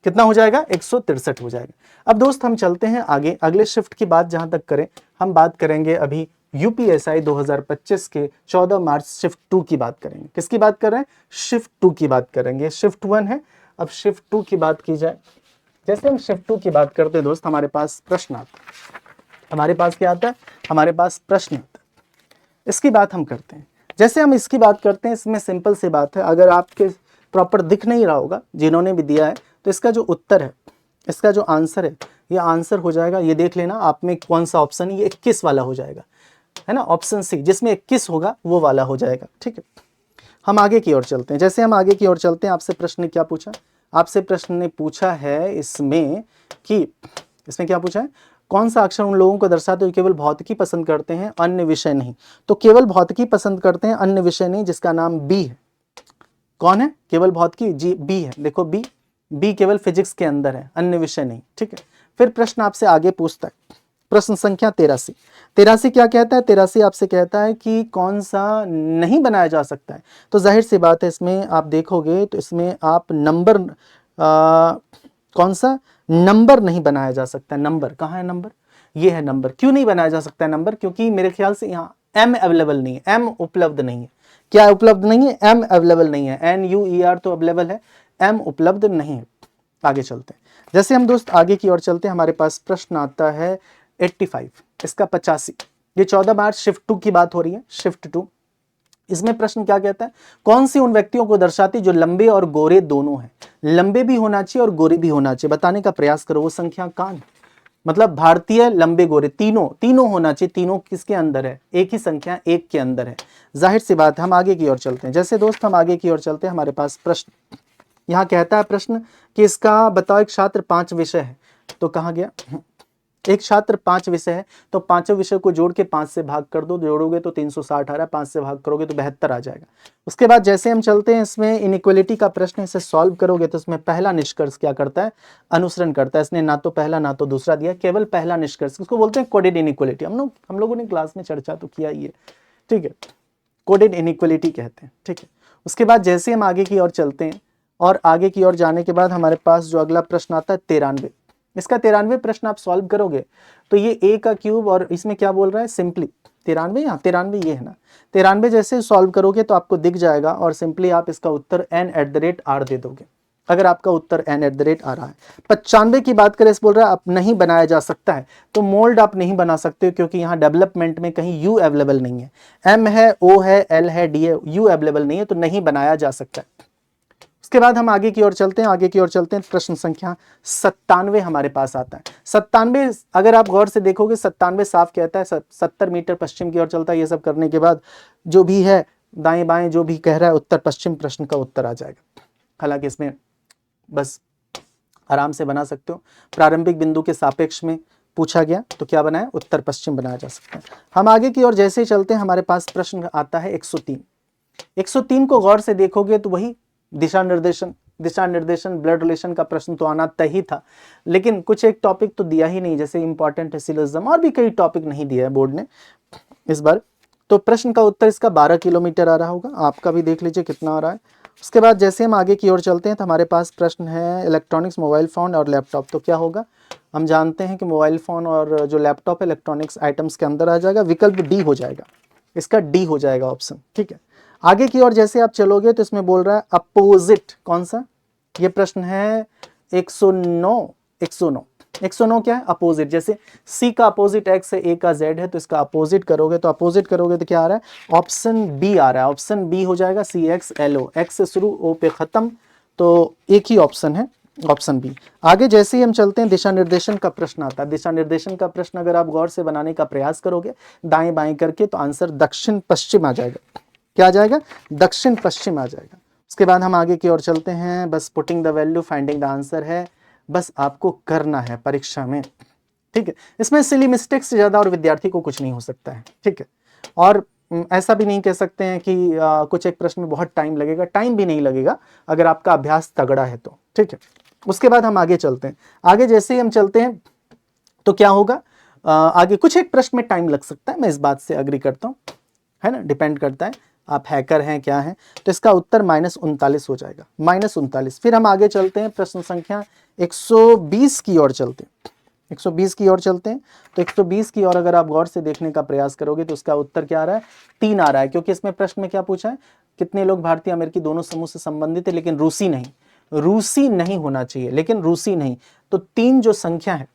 कितना हो जाएगा, 163 हो जाएगा। अब दोस्त हम चलते हैं आगे, अगले शिफ्ट की बात जहां तक करें, हम बात करेंगे अभी यूपीएसआई 2025 के 14 मार्च शिफ्ट 2 की बात करेंगे। किसकी बात कर रहे हैं, शिफ्ट 2 की बात करेंगे। शिफ्ट 1 है, अब शिफ्ट 2 की बात की जाए। जैसे हम शिफ्ट 2 की बात करते हैं दोस्त, हमारे पास प्रश्न आता है। हमारे पास क्या आता है, हमारे पास प्रश्न आता है। इसकी बात हम करते हैं। जैसे हम इसकी बात करते हैं, इसमें सिंपल सी बात है, अगर आपके प्रॉपर दिख नहीं रहा होगा जिन्होंने भी दिया है, तो इसका जो उत्तर है, इसका जो आंसर है, ये आंसर हो जाएगा, ये देख लेना आप में कौन सा ऑप्शन है, ये 21 वाला हो जाएगा, है ना, ऑप्शन सी, जिसमें 21 होगा वो वाला हो जाएगा। ठीक है, हम आगे की ओर चलते हैं। जैसे हम आगे की ओर चलते हैं, आपसे प्रश्न ने क्या पूछा, आपसे प्रश्न ने पूछा है इसमें कि, इसमें क्या पूछा है, कौन सा अक्षर उन लोगों को दर्शाते हैं जो केवल भौतिकी पसंद करते हैं, अन्य विषय नहीं। तो केवल भौतिकी पसंद करते हैं, अन्य विषय नहीं, जिसका नाम बी है। कौन है, केवल भौतिकी, जी बी है। देखो बी केवल फिजिक्स के अंदर है, अन्य विषय नहीं। ठीक है, फिर प्रश्न आपसे आगे पूछता है, प्रश्न संख्या 83 क्या कहता है, 83 आपसे कहता है कि कौन सा नहीं बनाया जा सकता है। तो जाहिर सी बात है, इसमें आप देखोगे तो इसमें आप नंबर, कौन सा नंबर नहीं बनाया जा सकता। नंबर कहाँ है, नंबर ये है नंबर। क्यों नहीं बनाया जा सकता है नंबर, क्योंकि मेरे ख्याल से यहाँ एम अवेलेबल नहीं है, एम उपलब्ध नहीं है। क्या उपलब्ध नहीं है, एम अवेलेबल नहीं है। NUER तो अवेलेबल है, एम उपलब्ध नहीं है। आगे चलते हैं। जैसे हम दोस्त आगे की ओर चलते हैं, हमारे पास प्रश्न आता है 85, इसका 85। ये 14 मार्च शिफ्ट 2 की बात हो रही है, शिफ्ट 2। इसमें प्रश्न क्या कहता है, कौन सी उन व्यक्तियों को दर्शाती जो लंबे और गोरे दोनों हैं। लंबे भी होना चाहिए और गोरे भी होना चाहिए, बताने का प्रयास करो वो संख्या कौन है। मतलब भारतीय, लंबे, गोरे, तीनों होना चाहिए। तीनों किसके अंदर है, एक ही संख्या एक के अंदर है। जाहिर सी बात है, हम आगे की ओर चलते हैं। जैसे दोस्त हम आगे की ओर चलते हैं, हमारे पास प्रश्न यहाँ कहता है, प्रश्न कि इसका बताओ, एक छात्र 5 विषय है। तो कहाँ गया, एक छात्र 5 विषय है, तो पांचों विषय को जोड़ के 5 से भाग कर दो, जोड़ोगे तो 360 आ रहा है, 5 से भाग करोगे तो 72 आ जाएगा। उसके बाद जैसे हम चलते हैं, इसमें इनइक्वलिटी का प्रश्न, इसे सॉल्व करोगे तो इसमें पहला निष्कर्ष क्या करता है, अनुसरण करता है। इसने ना तो पहला ना तो दूसरा दिया, केवल पहला निष्कर्ष, उसको बोलते हैं कोडेड इनइक्वलिटी। हम लोगों ने क्लास में चर्चा तो किया ही है, ठीक है, कोडेड इनइक्वलिटी कहते हैं। ठीक है, उसके बाद जैसे हम आगे की ओर चलते हैं, और आगे की ओर जाने के बाद हमारे पास जो अगला प्रश्न आता है 93। इसका 93 प्रश्न आप सॉल्व करोगे तो ये a का क्यूब, और इसमें क्या बोल रहा है, सिंपली 93, यहाँ 93 ये है ना, 93 जैसे सॉल्व करोगे तो आपको दिख जाएगा, और सिंपली आप इसका उत्तर n@r दे दोगे। अगर आपका उत्तर n@ आ रहा है। 95 की बात करें, इस बोल रहा है अब नहीं बनाया जा सकता है, तो मोल्ड आप नहीं बना सकते क्योंकि यहाँ डेवलपमेंट में कहीं U अवेलेबल नहीं है। M है, O है, L है, D है, U अवेलेबल नहीं है, तो नहीं बनाया जा सकता है। उसके बाद हम आगे की ओर चलते हैं, आगे की ओर चलते हैं। प्रश्न संख्या 97 हमारे पास आता है। 97 अगर आप गौर से देखोगे, 97 साफ कहता है 70 मीटर पश्चिम की ओर चलता है। ये सब करने के बाद जो भी है दाएं बाएं जो भी कह रहा है उत्तर पश्चिम, प्रश्न का उत्तर आ जाएगा। हालांकि इसमें बस आराम से बना सकते हो, प्रारंभिक बिंदु के सापेक्ष में पूछा गया तो क्या बना है, उत्तर पश्चिम बनाया जा सकता है। हम आगे की ओर जैसे ही चलते हैं, हमारे पास प्रश्न आता है 103। 103 को गौर से देखोगे तो वही दिशा निर्देशन ब्लड रिलेशन का प्रश्न तो आना तय ही था, लेकिन कुछ एक टॉपिक तो दिया ही नहीं, जैसे इंपॉर्टेंट है सिलोजिज्म, और भी कई टॉपिक नहीं दिया है बोर्ड ने इस बार। तो प्रश्न का उत्तर इसका 12 किलोमीटर आ रहा होगा। आपका भी देख लीजिए कितना आ रहा है। उसके बाद जैसे हम आगे की ओर चलते हैं तो हमारे पास प्रश्न है इलेक्ट्रॉनिक्स, मोबाइल फ़ोन और लैपटॉप। तो क्या होगा, हम जानते हैं कि मोबाइल फ़ोन और जो लैपटॉप इलेक्ट्रॉनिक्स आइटम्स के अंदर आ जाएगा। विकल्प डी हो जाएगा, इसका डी हो जाएगा ऑप्शन। ठीक है, आगे की ओर जैसे आप चलोगे तो इसमें बोल रहा है अपोजिट, कौन सा, ये प्रश्न है 109 क्या है, अपोजिट। जैसे C का अपोजिट X है, A का Z है, तो इसका अपोजिट करोगे तो क्या आ रहा है, ऑप्शन बी आ रहा है। ऑप्शन बी हो जाएगा CXLO, X से शुरू O पे खत्म, तो एक ही ऑप्शन है, ऑप्शन बी। आगे जैसे ही हम चलते हैं, दिशा निर्देशन का प्रश्न आता है। दिशा निर्देशन का प्रश्न अगर आप गौर से बनाने का प्रयास करोगे दाएं बाएं करके, तो आंसर दक्षिण पश्चिम आ जाएगा। क्या आ जाएगा, दक्षिण पश्चिम आ जाएगा। उसके बाद हम आगे की ओर चलते हैं, बस putting the value finding the answer है, बस आपको करना है परीक्षा में। ठीक है, इसमें सिली मिस्टेक से ज्यादा और विद्यार्थी को कुछ नहीं हो सकता है। ठीक है, और ऐसा भी नहीं कह सकते हैं कि कुछ एक प्रश्न में बहुत टाइम लगेगा, टाइम भी नहीं लगेगा अगर आपका अभ्यास तगड़ा है तो। ठीक है, उसके बाद हम आगे चलते हैं। आगे जैसे ही हम चलते हैं तो क्या होगा, आगे कुछ एक प्रश्न में टाइम लग सकता है, मैं इस बात से अग्री करता हूँ, है ना, डिपेंड करता है आप हैकर हैं क्या हैं। तो इसका उत्तर -39 हो जाएगा, -39। फिर हम आगे चलते हैं, प्रश्न संख्या 120 की ओर चलते हैं। 120 की ओर चलते हैं तो 120 की ओर अगर आप गौर से देखने का प्रयास करोगे तो उसका उत्तर क्या आ रहा है, 3 आ रहा है, क्योंकि इसमें प्रश्न में क्या पूछा है, कितने लोग भारतीय अमेरिकी दोनों समूह से संबंधित है लेकिन रूसी नहीं। रूसी नहीं होना चाहिए, लेकिन रूसी नहीं, तो 3 जो संख्या है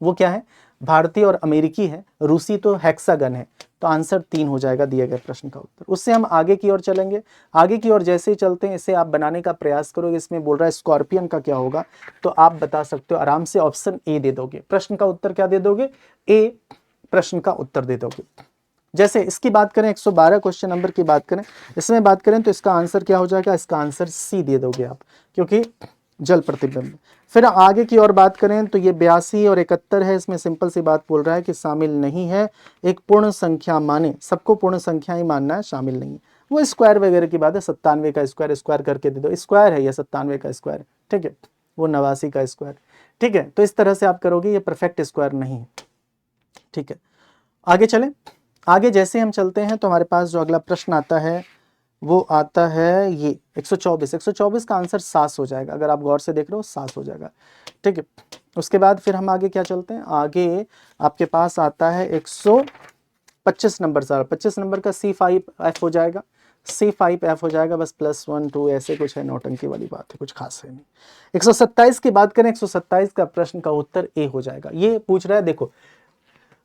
वो क्या है, भारतीय और अमेरिकी है, रूसी तो हेक्सागन है, तो आंसर 3 हो जाएगा दिए गए प्रश्न का उत्तर। उससे हम आगे की ओर चलेंगे। आगे की ओर जैसे ही चलते हैं, इसे आप बनाने का प्रयास करोगे। इसमें बोल रहा है स्कॉर्पियन का क्या होगा, तो आप बता सकते हो आराम से, ऑप्शन ए दे दोगे। प्रश्न का उत्तर क्या दे दोगे, ए प्रश्न का उत्तर दे दोगे। जैसे इसकी बात करें, 112 क्वेश्चन नंबर की बात करें, इसमें बात करें तो इसका आंसर क्या हो जाएगा, इसका आंसर सी दे दोगे आप, क्योंकि जल प्रतिबिंब। फिर आगे की ओर बात करें तो ये 82 और 71 है, इसमें सिंपल सी बात बोल रहा है कि शामिल नहीं है। एक पूर्ण संख्या माने, सबको पूर्ण संख्या ही मानना है, शामिल नहीं है। वो स्क्वायर वगैरह की बात है, 97 का स्क्वायर करके दे दो, स्क्वायर है ये 97 का स्क्वायर, ठीक है, वो 89 का स्क्वायर, ठीक है। तो इस तरह से आप करोगे, ये परफेक्ट स्क्वायर नहीं है, ठीक है। आगे चलें, आगे जैसे हम चलते हैं तो हमारे पास जो अगला प्रश्न आता है वो आता है ये 124 का आंसर 7 हो जाएगा। अगर आप गौर से देख रहे हो 7 हो जाएगा, ठीक है। उसके बाद फिर हम आगे क्या चलते हैं, आगे आपके पास आता है 125 नंबर, 25 नंबर का C5F हो जाएगा, C5F हो जाएगा, बस +1 2 ऐसे कुछ है, नौटंकी वाली बात है, कुछ खास है नहीं। 127 की बात करें, 127 का प्रश्न का उत्तर ए हो जाएगा। ये पूछ रहा है, देखो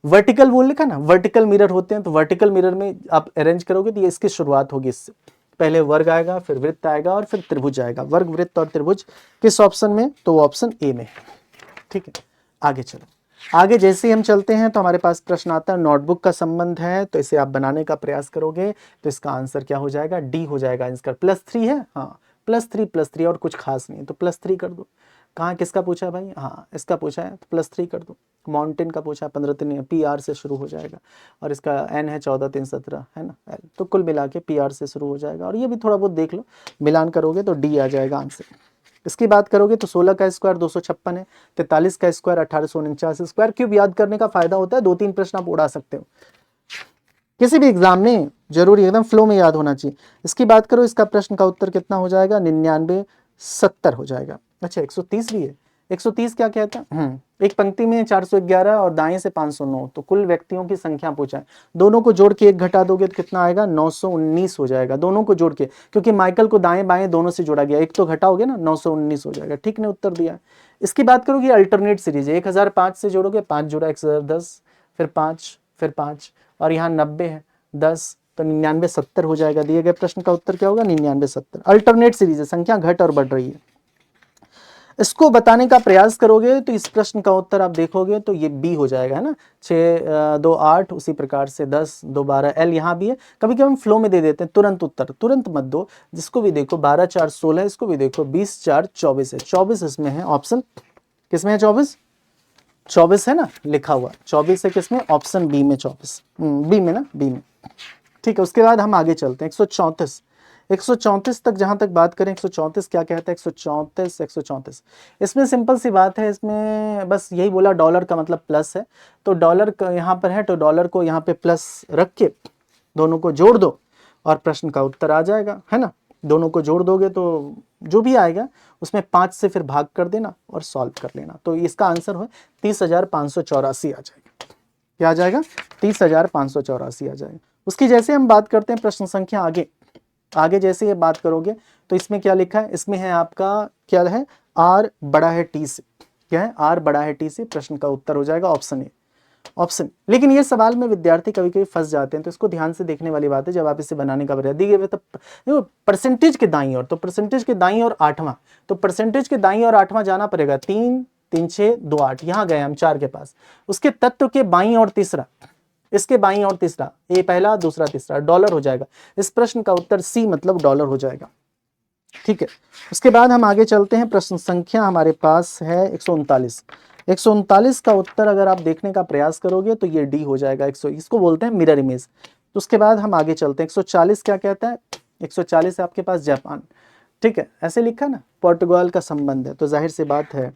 वर्टिकल बोल लिखा ना, वर्टिकल मिरर होते हैं, तो वर्टिकल मिरर में आप अरेंज करोगे तो ये इसकी शुरुआत होगी, इससे पहले वर्ग आएगा, फिर वृत्त आएगा और फिर त्रिभुज आएगा। वर्ग, वृत्त और त्रिभुज किस ऑप्शन में, तो ऑप्शन ए में, ठीक है। आगे चलो, आगे जैसे हम चलते हैं तो हमारे पास प्रश्न आता है, नोटबुक का संबंध है, तो इसे आप बनाने का प्रयास करोगे तो इसका आंसर क्या हो जाएगा, डी हो जाएगा। इसका +3 है, हाँ +3 और कुछ खास नहीं है, तो +3 कर दो। कहाँ किसका पूछा है भाई, हाँ इसका पूछा है, तो +3 कर दो। माउंटेन का पूछा है, 15 3 PR से शुरू हो जाएगा, और इसका n है 14 3 17 है ना, L, तो कुल मिला के PR से शुरू हो जाएगा। और ये भी थोड़ा बहुत देख लो, मिलान करोगे तो D आ जाएगा आंसर। इसकी बात करोगे तो 16 का स्क्वायर 256 है, 43 का स्क्वायर 1849। स्क्वायर क्यूब याद करने का फायदा होता है, 2-3 प्रश्न आप उड़ा सकते हो किसी भी एग्जाम में, जरूरी एकदम फ्लो में याद होना चाहिए। इसकी बात करो, इसका प्रश्न का उत्तर कितना हो जाएगा, 99 70 हो जाएगा। अच्छा 130 भी है, 130 क्या कहता है? एक पंक्ति में 411 और दाएं से 509, तो कुल व्यक्तियों की संख्या पूछा है। दोनों को जोड़ के एक घटा दोगे तो कितना आएगा? 919 हो जाएगा, दोनों को जोड़ के, क्योंकि माइकल को दाएं बाएं दोनों से जोड़ा गया, एक तो घटाओगे ना, 919 हो जाएगा। ठीक ने उत्तर दिया। इसकी बात करोगे अल्टरनेट सीरीज है, 1005 से जोड़ोगे, 5 जोड़ा 1010, फिर 5, फिर 5, और यहाँ 90 है, 10, तो 99 70 हो जाएगा। दिए गए प्रश्न का उत्तर क्या होगा? 99 70। अल्टरनेट सीरीज है, संख्या घट और बढ़ रही है। इसको बताने का प्रयास करोगे तो इस प्रश्न का उत्तर आप देखोगे तो ये बी हो जाएगा, है ना। 6 2 8, उसी प्रकार से 10 2 12, एल यहाँ भी है। कभी कभी हम फ्लो में दे देते हैं तुरंत उत्तर, तुरंत मत दो, जिसको भी देखो 12 4 16, इसको भी देखो 20 4 24 है, 24 इसमें है ऑप्शन। किसमें है 24? 24 है ना लिखा हुआ, 24 है किसमें? ऑप्शन बी में 24, बी में ना, बी में। ठीक है, उसके बाद हम आगे चलते हैं। 134, 134 तक जहां तक बात करें, 134 क्या कहता है? 134, 134 इसमें सिंपल सी बात है, इसमें बस यही बोला डॉलर का मतलब प्लस है, तो डॉलर यहाँ पर है तो डॉलर को यहाँ पे प्लस रख के दोनों को जोड़ दो और प्रश्न का उत्तर आ जाएगा, है ना। दोनों को जोड़ दोगे तो जो भी आएगा उसमें 5 से फिर भाग कर देना और सॉल्व कर लेना, तो इसका आंसर हो 30,584 आ जाएगा। क्या आ जाएगा? 30,584 आ जाएगा। उसकी जैसे हम बात करते हैं प्रश्न संख्या आगे जैसे ये बात करोगे तो इसमें क्या लिखा है? इसमें है आपका क्या है? आर बड़ा है टी से। क्या है? आर बड़ा है टी से। प्रश्न का उत्तर हो जाएगा ऑप्शन ए, ऑप्शन। लेकिन ये सवाल में विद्यार्थी कभी कभी फंस जाते हैं, तो इसको ध्यान से देखने वाली बात है। जब आप इसे बनाने का प्रयास दिए तो परसेंटेज के दाईं ओर, तो परसेंटेज के दाईं ओर 8वां, तो परसेंटेज के दाईं ओर 8वां जाना पड़ेगा। 3 3 6 2 8, यहाँ गए हम 4 के पास। उसके तत्व के बाईं ओर तीसरा, इसके बाईं ओर तीसरा, ए पहला दूसरा तीसरा, डॉलर हो जाएगा। इस प्रश्न का उत्तर सी मतलब डॉलर हो जाएगा। ठीक है, उसके बाद हम आगे चलते हैं। प्रश्न संख्या हमारे पास है 139। 139 का उत्तर अगर आप देखने का प्रयास करोगे तो ये डी हो जाएगा। इसको बोलते हैं मिरर इमेज। तो उसके बाद हम आगे चलते हैं। 140 क्या कहता है? 140 आपके पास जापान। ठीक है, ऐसे लिखा ना, पोर्टुगाल का संबंध है, तो जाहिर सी बात है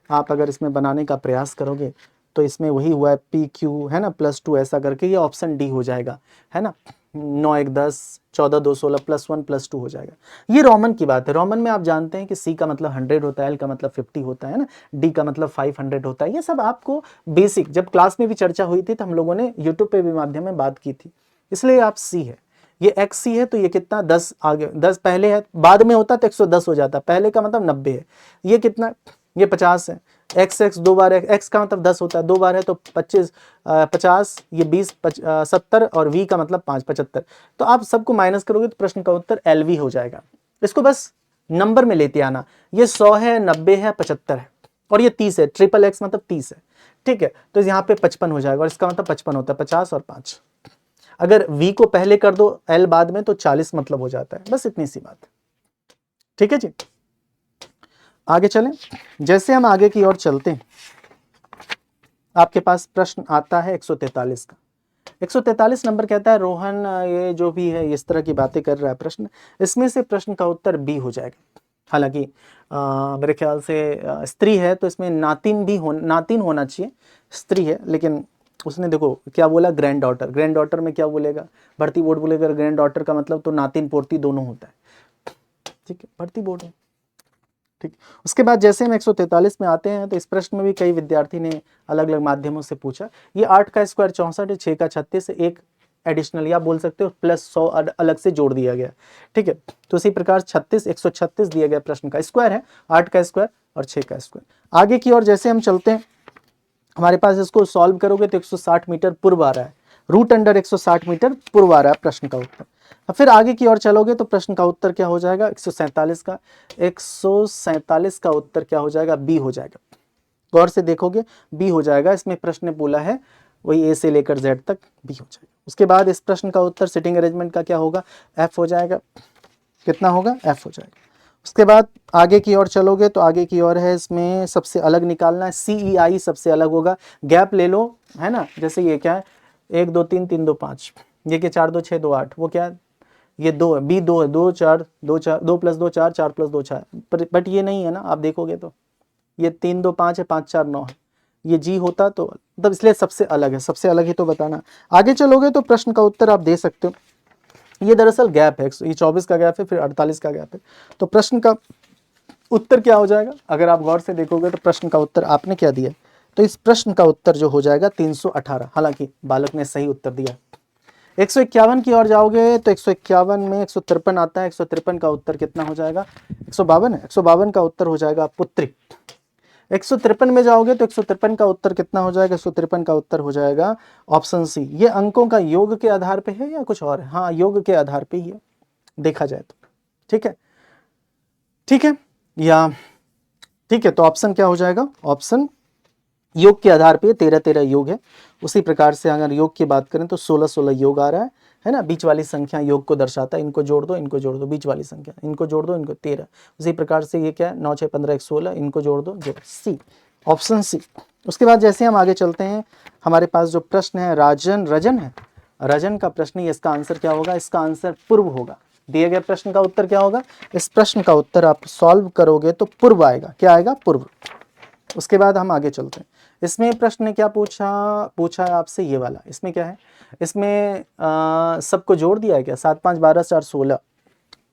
आप अगर इसमें बनाने का प्रयास करोगे तो इसमें वही हुआ है पी क्यू, है ना, +2 ऐसा करके, ये ऑप्शन डी हो जाएगा, है ना। 9 1 10, 14 2 16, +1 +2 हो जाएगा। ये रोमन की बात है। रोमन में आप जानते हैं कि सी का मतलब 100 होता है, एल का मतलब 50 होता है ना, डी का मतलब 500 होता है। ये सब आपको बेसिक, जब क्लास में भी चर्चा हुई थी तो हम लोगों ने यूट्यूब पे भी माध्यम में बात की थी, इसलिए आप सी है। ये एक्स सी है तो ये कितना? 10 आगे, 10 पहले है, बाद में होता तो 110 हो जाता। पहले का मतलब 90 है। ये कितना? ये 50 है। एक्स एक्स 2 बार, एक्स का मतलब 10 होता है, 2 बार है तो 25 50, ये 20 70, और वी का मतलब 5 75। तो आप सबको माइनस करोगे तो प्रश्न का उत्तर एलवी हो जाएगा। इसको बस नंबर में लेते आना। ये 100 है, 90 है, 75 है, और ये 30 है। ट्रिपल एक्स मतलब 30 है। ठीक है, तो यहाँ पे 55 हो जाएगा, और इसका मतलब 55 होता है, 50 और 5। अगर v को पहले कर दो, l बाद में, तो 40 मतलब हो जाता है। बस इतनी सी बात। ठीक है जी, आगे चलें। जैसे हम आगे की ओर चलते हैं, आपके पास प्रश्न आता है 143 का। 143 नंबर कहता है रोहन, ये जो भी है इस तरह की बातें कर रहा है प्रश्न, इसमें से प्रश्न का उत्तर बी हो जाएगा। हालांकि मेरे ख्याल से स्त्री है तो इसमें नातिन होना चाहिए, स्त्री है, लेकिन उसने देखो क्या बोला, ग्रैंड डॉटर। ग्रैंड डॉटर में क्या बोलेगा? भर्ती बोर्ड बोलेगा। ग्रैंड डॉटर का मतलब तो नातिन पोती दोनों होता है। ठीक है, भर्ती बोर्ड है। ठीक, उसके बाद जैसे हम 143 में आते हैं तो इस प्रश्न में भी कई विद्यार्थी ने अलग अलग माध्यमों से पूछा। ये 8 का स्क्वायर 64 है, 6 का 36, एक एडिशनल या बोल सकते हो +100 अलग से जोड़ दिया गया। ठीक है, तो इसी प्रकार 136 दिया गया प्रश्न का स्क्वायर है, 8 का स्क्वायर और 6 का स्क्वायर। आगे की ओर जैसे हम चलते हैं, हमारे पास इसको सॉल्व करोगे तो 160 मीटर पूर्व आ रहा है, रूट अंडर 160 मीटर पूर्व आ रहा है प्रश्न का उत्तर। फिर आगे की ओर चलोगे तो प्रश्न का उत्तर क्या हो जाएगा? 147 का 147 का उत्तर क्या हो जाएगा? बी हो जाएगा। गौर से देखोगे बी हो जाएगा। इसमें प्रश्न ने बोला है वही ए से लेकर जेड तक, बी हो जाएगा। उसके बाद इस प्रश्न का उत्तर सिटिंग अरेंजमेंट का क्या होगा? एफ हो जाएगा। कितना होगा? एफ हो जाएगा। उसके बाद आगे की ओर चलोगे तो आगे की ओर है, इसमें सबसे अलग निकालना है, CEI सबसे अलग होगा। गैप ले लो, है ना, जैसे ये क्या है 1 2 3 3 2 5, ये क्या 4 2 6 2 8, वो क्या है ये 2 है, बी 2 है, 2 4 2 4 2 + 2 4 4 + 2 6, बट ये नहीं है ना, आप देखोगे तो ये 3 2 5 है, 5 4 9 है, ये जी होता तो मतलब, इसलिए सबसे अलग है। सबसे अलग ही तो बताना। आगे चलोगे तो प्रश्न का उत्तर आप दे सकते हो। ये दरअसल गैप है, ये 24 का गैप है, फिर 48 का गैप है। तो प्रश्न का उत्तर क्या हो जाएगा? अगर आप गौर से देखोगे तो प्रश्न का उत्तर आपने क्या दिया, तो इस प्रश्न का उत्तर जो हो जाएगा 318। हालांकि बालक ने सही उत्तर दिया। 151 की ओर जाओगे तो 151 में 153 आता है। 153 का उत्तर कितना हो जाएगा? 152 है। 152 का उत्तर हो जाएगा पुत्री। 153 में जाओगे तो 153 का उत्तर कितना हो जाएगा? 153 का उत्तर हो जाएगा ऑप्शन सी। ये अंकों का योग के आधार पे है या कुछ और है? हाँ, योग के आधार पे ही है, देखा जाए तो। ठीक है, ठीक है, या ठीक है, तो ऑप्शन क्या हो जाएगा? ऑप्शन योग के आधार पे 13-13 योग है। उसी प्रकार से अगर योग की बात करें तो 16-16 योग आ रहा है ना। बीच वाली संख्या योग को दर्शाता है। इनको जोड़ दो, इनको जोड़ दो, बीच वाली संख्या, इनको जोड़ दो, इनको 13। उसी प्रकार से ये क्या है? 9 6 15 16, इनको जोड़ दो, जो सी, ऑप्शन सी। उसके बाद जैसे हम आगे चलते हैं, हमारे पास जो प्रश्न है रजन है, रजन का प्रश्न है। इसका आंसर क्या होगा? इसका आंसर पूर्व होगा। दिए गए प्रश्न का उत्तर क्या होगा? इस प्रश्न का उत्तर आप सॉल्व करोगे तो पूर्व आएगा। क्या आएगा? पूर्व। उसके बाद हम आगे चलते हैं। इसमें प्रश्न ने क्या पूछा है आपसे? ये वाला। इसमें क्या है? इसमें सबको जोड़ दिया है क्या? 7 5 12 4 16।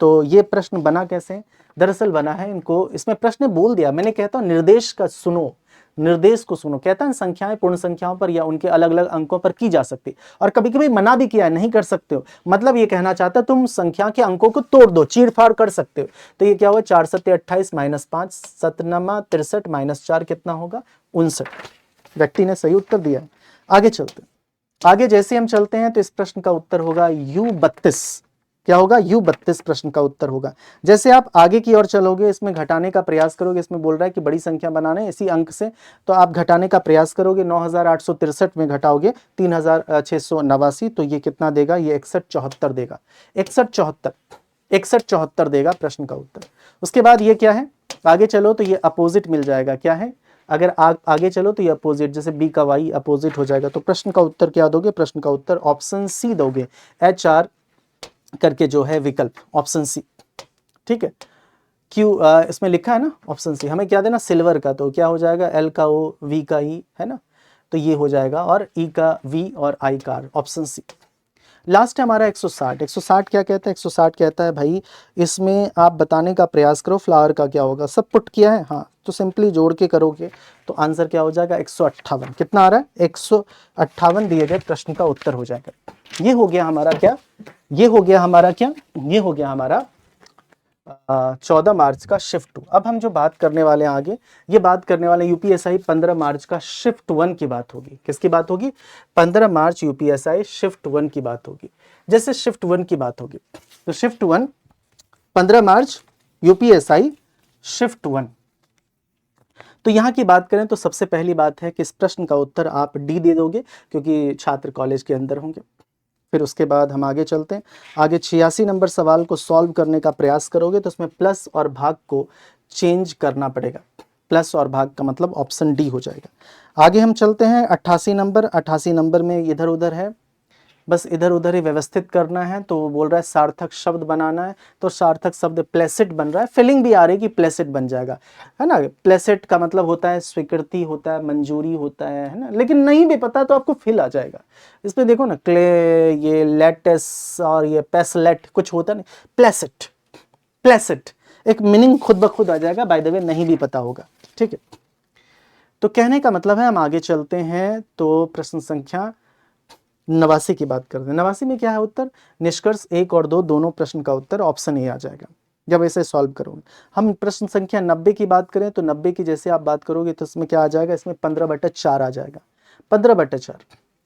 तो ये प्रश्न बना कैसे? दरअसल बना है, इनको इसमें प्रश्न बोल दिया। मैंने कहता हूं निर्देश का सुनो, निर्देश को सुनो। कहता है संख्याएं पूर्ण संख्याओं पर या उनके अलग अलग अंकों पर की जा सकती, और कभी कभी मना भी किया है, नहीं कर सकते हो। मतलब ये कहना चाहता है तुम संख्या के अंकों को तोड़ दो, चीरफाड़ कर सकते हो। तो ये क्या हुआ? 4 7 28 -5, 7 9 63 -4 कितना होगा? 59। व्यक्ति ने सही उत्तर दिया है। आगे चलते हैं। आगे जैसे हम चलते हैं तो इस प्रश्न का उत्तर होगा U32। क्या होगा? U32 प्रश्न का उत्तर होगा। जैसे आप आगे की ओर चलोगे, इसमें घटाने का प्रयास करोगे। इसमें बोल रहा है कि बड़ी संख्या बनाना है इसी अंक से, तो आप घटाने का प्रयास करोगे। 9863 में घटाओगे 3689, तो ये कितना देगा? ये 6174 देगा। 6174 देगा प्रश्न का उत्तर। उसके बाद ये क्या है? आगे चलो तो ये अपोजिट मिल जाएगा। क्या है? अगर आगे चलो तो ये अपोजिट, जैसे बी का वाई अपोजिट हो जाएगा। तो प्रश्न का उत्तर क्या दोगे? प्रश्न का उत्तर ऑप्शन सी दोगे, HR करके जो है विकल्प, ऑप्शन सी। ठीक है, क्यू इसमें लिखा है ना ऑप्शन सी। हमें क्या देना? सिल्वर का, तो क्या हो जाएगा? L का O, V का E, है ना, तो ये हो जाएगा, और E का V और I का R, ऑप्शन सी। लास्ट है हमारा 160। 160 क्या कहता है? 160 कहता है भाई इसमें आप बताने का प्रयास करो फ्लावर का क्या होगा। सब पुट किया है, हाँ, तो सिंपली जोड़ के करोगे तो आंसर क्या हो जाएगा? 158। कितना आ रहा है? 158 दिए गए प्रश्न का उत्तर हो जाएगा। ये हो गया हमारा क्या? ये हो गया हमारा क्या? ये हो गया हमारा 14 मार्च का शिफ्ट 2। अब हम जो बात करने वाले हैं आगे, ये बात करने वाले यूपीएसआई 15 मार्च का शिफ्ट 1 की बात होगी। किसकी बात होगी? 15 मार्च यूपीएसआई शिफ्ट 1 की बात होगी। जैसे शिफ्ट 1 की बात होगी तो शिफ्ट 1 15 मार्च यूपीएसआई शिफ्ट 1। तो यहाँ की बात करें तो सबसे पहली बात है कि इस प्रश्न का उत्तर आप डी दे दोगे, क्योंकि छात्र कॉलेज के अंदर होंगे। फिर उसके बाद हम आगे चलते हैं। आगे 86 नंबर सवाल को सॉल्व करने का प्रयास करोगे तो उसमें प्लस और भाग को चेंज करना पड़ेगा। प्लस और भाग का मतलब ऑप्शन डी हो जाएगा। आगे हम चलते हैं 88 नंबर। 88 नंबर में इधर उधर है, बस इधर उधर ही व्यवस्थित करना है। तो वो बोल रहा है सार्थक शब्द बनाना है, तो सार्थक शब्द प्लेसिड बन रहा है। फीलिंग भी आ रही है कि प्लेसिड बन जाएगा, है ना। प्लेसिड का मतलब होता है स्वीकृति होता है, मंजूरी होता है ना। लेकिन नहीं भी पता तो आपको फील आ जाएगा। इसमें देखो ना, क्ले, ये लेटेस और ये पेसलेट कुछ होता नहीं, प्लेसिड, प्लेसिड, एक मीनिंग खुद ब खुद आ जाएगा। बाय द वे नहीं भी पता होगा, ठीक है। तो कहने का मतलब है, हम आगे चलते हैं तो प्रश्न संख्या 89 की बात करते हैं। 89 में क्या है उत्तर? निष्कर्ष 1 और 2 दोनों प्रश्न का उत्तर ऑप्शन ए आ जाएगा जब ऐसे सॉल्व करोगे। हम प्रश्न संख्या 90 की बात करें तो 90 की जैसे आप बात करोगे तो इसमें क्या आ जाएगा? इसमें 15/4 आ जाएगा। 15/4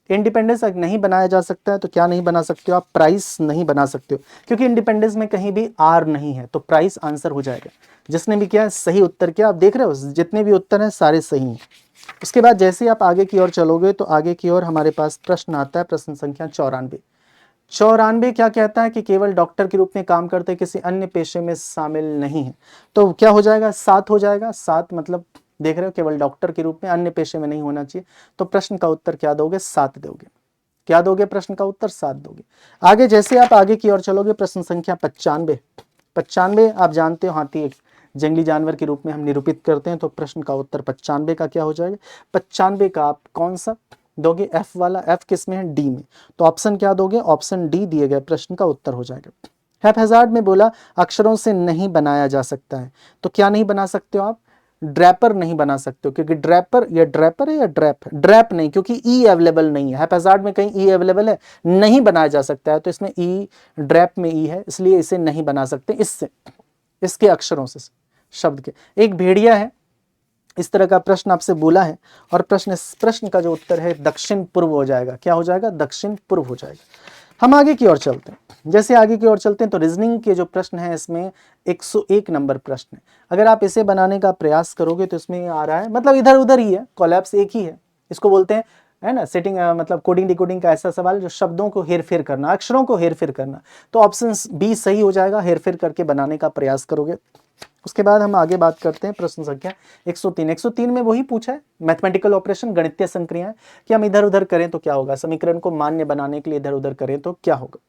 इंडिपेंडेंस नहीं बनाया जा सकता है, तो क्या नहीं बना सकते हो आप? प्राइस नहीं बना सकते हो, क्योंकि इंडिपेंडेंस में कहीं भी आर नहीं है, तो प्राइस आंसर हो जाएगा। जिसने भी किया सही उत्तर किया, आप देख रहे हो जितने भी उत्तर हैं सारे सही हैं। उसके बाद जैसे ही आप आगे की ओर चलोगे तो आगे की ओर हमारे पास प्रश्न आता है, प्रश्न संख्या 94। 94 क्या कहता है? कि केवल डॉक्टर के रूप में काम करते, किसी अन्य पेशे में शामिल नहीं है। तो क्या हो जाएगा? 7 हो जाएगा। 7 मतलब देख रहे हो, केवल डॉक्टर के रूप में, अन्य पेशे में नहीं होना चाहिए। तो प्रश्न का उत्तर क्या दोगे? 7 दोगे। क्या दोगे? प्रश्न का उत्तर 7 दोगे। आगे जैसे आप आगे की ओर चलोगे, प्रश्न संख्या 95। 95 आप जानते हो, हाथी एक जंगली जानवर के रूप में हम निरूपित करते हैं। तो प्रश्न का उत्तर 95 का क्या हो जाएगा? 95 का आप कौन सा दोगे? एफ वाला। एफ किस में है? डी में। तो ऑप्शन क्या दोगे? ऑप्शन डी दिए गए प्रश्न का उत्तर हो जाएगा। हैप्पैज़ार्ड में बोला अक्षरों से नहीं बनाया जा सकता है, तो क्या नहीं बना सकते हो आप? ड्रैपर नहीं बना सकते हो, क्योंकि ड्रैपर है या ड्रैप है? ड्रैप नहीं, क्योंकि ई अवेलेबल नहीं है। हैप्पैज़ार्ड में कहीं ई अवेलेबल है? नहीं बनाया जा सकता है, तो इसमें ई, ड्रैप में ई है, इसलिए इसे नहीं बना सकते। इससे, इसके अक्षरों से, शब्द के। एक भेड़िया है, इस तरह का प्रश्न आपसे बोला है, और प्रश्न का जो उत्तर है दक्षिण पूर्व हो जाएगा। क्या हो जाएगा? दक्षिण पूर्व हो जाएगा। हम आगे की ओर चलते हैं। जैसे आगे की ओर चलते हैं तो रीजनिंग के जो प्रश्न है इसमें 101 नंबर प्रश्न है। अगर आप इसे बनाने का प्रयास करोगे तो इसमें आ रहा है, मतलब इधर उधर ही है, कोलैप्स एक ही है। इसको बोलते हैं, है ना, सेटिंग, मतलब कोडिंग डिकोडिंग का ऐसा सवाल जो शब्दों को हेरफेर करना, अक्षरों को हेरफेर करना। तो ऑप्शन बी सही हो जाएगा, हेरफेर करके बनाने का प्रयास करोगे। उसके बाद हम आगे बात करते हैं प्रश्न संख्या 103। 103 में वही पूछा है, मैथमेटिकल ऑपरेशन, गणितीय संक्रियाएं, कि हम इधर उधर करें तो क्या होगा, समीकरण को मान्य बनाने के लिए इधर उधर करें तो क्या होगा।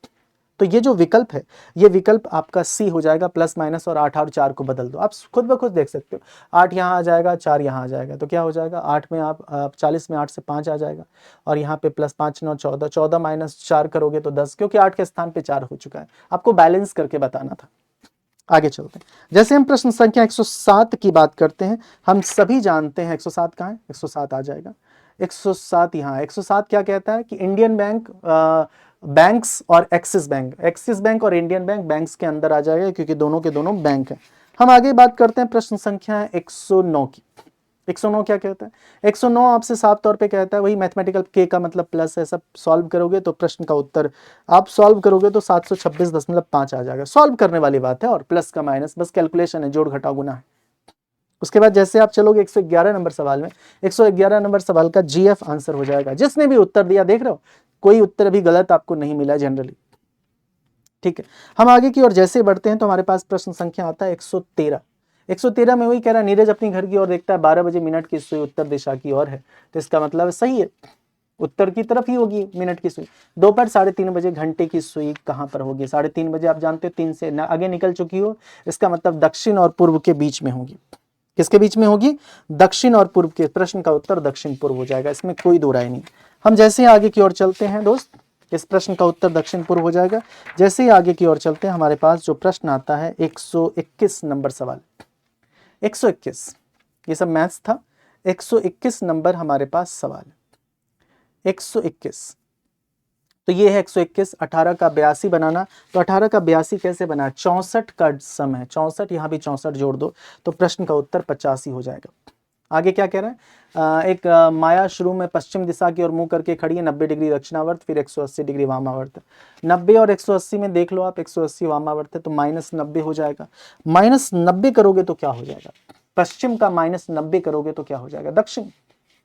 तो ये जो विकल्प है, ये विकल्प आपका सी हो जाएगा, प्लस माइनस और 8 और 4 को बदल दो। आप खुद ब खुद देख सकते हो, 8 यहाँ आ जाएगा, 4 यहाँ आ जाएगा, तो क्या हो जाएगा, 8 में आप 40 में 8 से 5 आ जाएगा, और यहाँ पे प्लस 5 9 14, 14 माइनस 4 करोगे तो 10, क्योंकि 8 के स्थान पे 4 हो चुका है। आपको बैलेंस करके बताना था। आगे चलते हैं। जैसे हम प्रश्न संख्या 107 की बात करते हैं, हम सभी जानते हैं 107 कहाँ है, 107 आ जाएगा, 107 यहाँ। 107 क्या कहता है कि इंडियन बैंक, बैंक्स और एक्सिस बैंक और इंडियन बैंक बैंक्स के अंदर आ जाएगा, क्योंकि दोनों के दोनों बैंक हैं। हम आगे बात करते हैं प्रश्न संख्या 109 की। 109 क्या कहता है? 109 आपसे साफ तौर पे कहता है, वही मैथमेटिकल के का मतलब प्लस है, सब सॉल्व करोगे तो प्रश्न का उत्तर आप सॉल्व करोगे तो 726.5 आ जाएगा। सॉल्व करने वाली बात है, और प्लस का माइनस बस कैलकुलेशन है, जोड़ घटाव गुना है। उसके बाद जैसे आप चलोगे 111 नंबर सवाल में, 111 नंबर सवाल का जीएफ आंसर हो जाएगा। जिसने भी उत्तर दिया, देख रहे हो, कोई उत्तर भी गलत आपको नहीं मिला जनरली। ठीक है, हम आगे की ओर जैसे बढ़ते हैं तो हमारे पास प्रश्न संख्या आता है 113। 113 में वही कह रहा है, नीरज अपनी घर की ओर देखता है, 12 बजे मिनट की सुई उत्तर दिशा की ओर है, तो इसका मतलब सही है, उत्तर की तरफ ही होगी मिनट की सुई। दोपहर 3:30 बजे घंटे की सुई कहाँ पर होगी? 3:30 बजे आप जानते हो 3 से आगे निकल चुकी हो, इसका मतलब दक्षिण और पूर्व के बीच में होगी। किसके बीच में होगी? दक्षिण और पूर्व के। प्रश्न का उत्तर दक्षिण पूर्व हो जाएगा, इसमें कोई दो राय नहीं। हम जैसे आगे की ओर चलते हैं दोस्त, इस प्रश्न का उत्तर दक्षिण पूर्व हो जाएगा। जैसे ही आगे की ओर चलते हैं, हमारे पास जो प्रश्न आता है 121 नंबर सवाल, 121, ये सब मैथ्स था। 121 नंबर हमारे पास सवाल, 121, तो ये है 121। 18 का 82 बनाना, तो 18 का 82 कैसे बना? 64 का सम है, 64, यहाँ भी 64 जोड़ दो तो प्रश्न का उत्तर 85 हो जाएगा। आगे क्या कह रहा है? एक माया शुरू में पश्चिम दिशा की ओर मुंह करके खड़ी है, 90 डिग्री दक्षिणावर्त, फिर 180 डिग्री वामावर्त। 90 और 180 में देख लो आप, 180 वामावर्त है तो -90 हो जाएगा। -90 करोगे तो क्या हो जाएगा? पश्चिम का -90 करोगे तो क्या हो जाएगा? दक्षिण।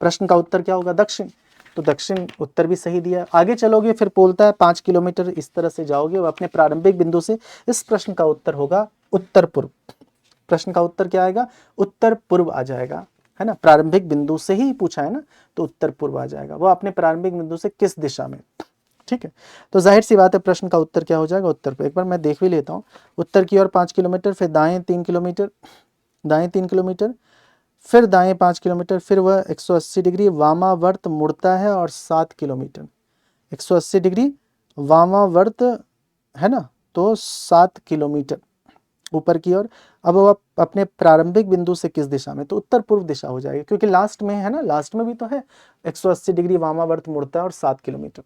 प्रश्न का उत्तर क्या होगा? दक्षिण। तो दक्षिण उत्तर भी सही दिया। आगे चलोगे फिर बोलता है 5 किलोमीटर इस तरह से जाओगे और अपने प्रारंभिक बिंदु से, इस प्रश्न का उत्तर होगा उत्तर पूर्व। प्रश्न का उत्तर क्या आएगा? उत्तर पूर्व आ जाएगा, है ना, प्रारंभिक बिंदु से ही पूछा है ना, तो उत्तर पूर्व आ जाएगा। वो अपने प्रारंभिक बिंदु से किस दिशा में, ठीक है। तो जाहिर सी बात है प्रश्न का उत्तर क्या हो जाएगा? उत्तर पूर्व। एक बार मैं देख भी लेता हूँ। उत्तर की ओर 5 किलोमीटर, फिर दाएं 3 किलोमीटर, दाएं 3 किलोमीटर, फिर दाएं 5 किलोमीटर, फिर वह 180 डिग्री वामावर्त मुड़ता है और 7 किलोमीटर, 180 डिग्री वामावर्त, है ना, तो 7 किलोमीटर ऊपर की ओर। अब वो अपने प्रारंभिक बिंदु से किस दिशा में? तो उत्तर पूर्व दिशा हो जाएगी, क्योंकि लास्ट में है ना, लास्ट में भी तो है 180 डिग्री वामावर्त मुड़ता है और 7 किलोमीटर।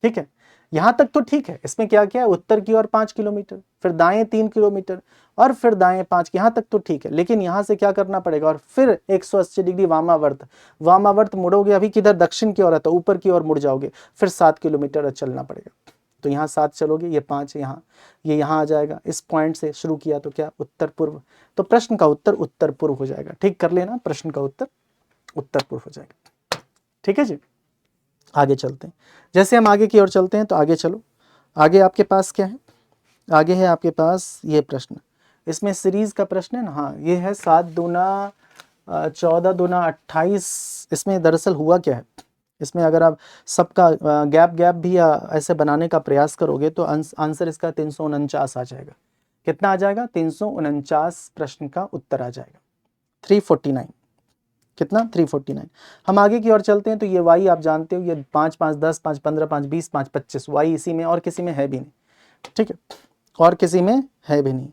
ठीक है, यहां तक तो ठीक है। इसमें क्या क्या है? उत्तर की ओर 5 किलोमीटर, फिर दाएं 3 किलोमीटर, और फिर दाएं 5, यहां तक तो ठीक है। लेकिन यहां से क्या करना पड़ेगा? और फिर 180 डिग्री वामावर्त, वामावर्त मुड़ोगे, अभी किधर? दक्षिण की ओर है, तो ऊपर की ओर मुड़ जाओगे, फिर 7 किलोमीटर चलना पड़ेगा। तो यहाँ 7 चलोगे, ये 5 यहाँ, ये यहाँ आ जाएगा। इस पॉइंट से शुरू किया तो क्या? उत्तर पूर्व। तो प्रश्न का उत्तर उत्तर पूर्व हो जाएगा। ठीक कर लेना, प्रश्न का उत्तर उत्तर पूर्व हो जाएगा। ठीक है जी, आगे चलते हैं। जैसे हम आगे की ओर चलते हैं तो आगे चलो, आगे आपके पास क्या है? आगे है आपके पास ये प्रश्न, इसमें सीरीज का प्रश्न है ना। हाँ, ये है 7 दूना 14 दूना 28। इसमें दरअसल हुआ क्या है, इसमें अगर आप सबका गैप गैप भी ऐसे बनाने का प्रयास करोगे तो आंसर इसका 349 आ जाएगा। कितना आ जाएगा? 349 प्रश्न का उत्तर आ जाएगा। 349, कितना? 349। हम आगे की ओर चलते हैं तो ये वाई आप जानते हो, ये 5 5 10 5 15 5 20 5 25, वाई इसी में और किसी में है भी नहीं। ठीक है, और किसी में है भी नहीं।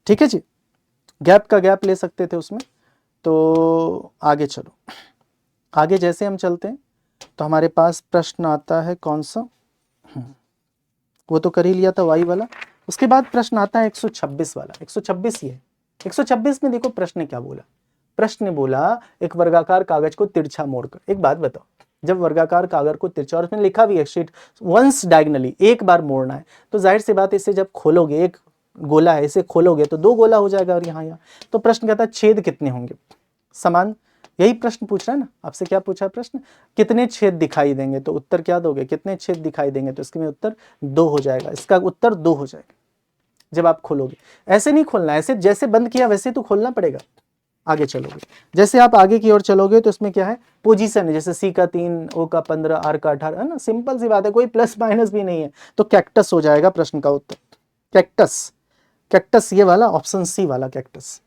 ठीक है जी, गैप का गैप ले सकते थे उसमें। तो आगे चलो, आगे जैसे हम चलते हैं तो हमारे पास प्रश्न आता है कौन सा, वो तो कर ही लिया था वाई वाला। उसके बाद प्रश्न आता है 126 वाला। 126 ये 126 में देखो प्रश्न ने क्या बोला। प्रश्न ने बोला एक वर्गाकार कागज को तिरछा मोड़कर, एक बात बताओ, जब वर्गाकार कागज को तिरछा, और उसमें लिखा भी है शीट वंस डायगनली, एक बार मोड़ना है, तो जाहिर सी बात है इसे जब खोलोगे, एक गोला है इसे खोलोगे तो दो गोला हो जाएगा, और यहाँ तो प्रश्न कहता है छेद कितने होंगे समान, यही प्रश्न पूछ रहा है ना आपसे। क्या पूछा है प्रश्न, कितने छेद दिखाई देंगे, तो उत्तर क्या दोगे, कितने छेद दिखाई देंगे, तो इसमें उत्तर 2 हो जाएगा, इसका उत्तर 2 हो जाएगा जब आप खोलोगे। ऐसे नहीं खोलना, ऐसे जैसे बंद किया वैसे तो खोलना पड़ेगा। आगे चलोगे, जैसे आप आगे की ओर चलोगे तो इसमें क्या है, पोजीशन है, जैसे सी का 3, ओ का 15, आर का 18, है ना, सिंपल सी बात है, कोई प्लस माइनस भी नहीं है, तो कैक्टस हो जाएगा प्रश्न का उत्तर। कैक्टस, कैक्टस ये वाला ऑप्शन सी वाला कैक्टस।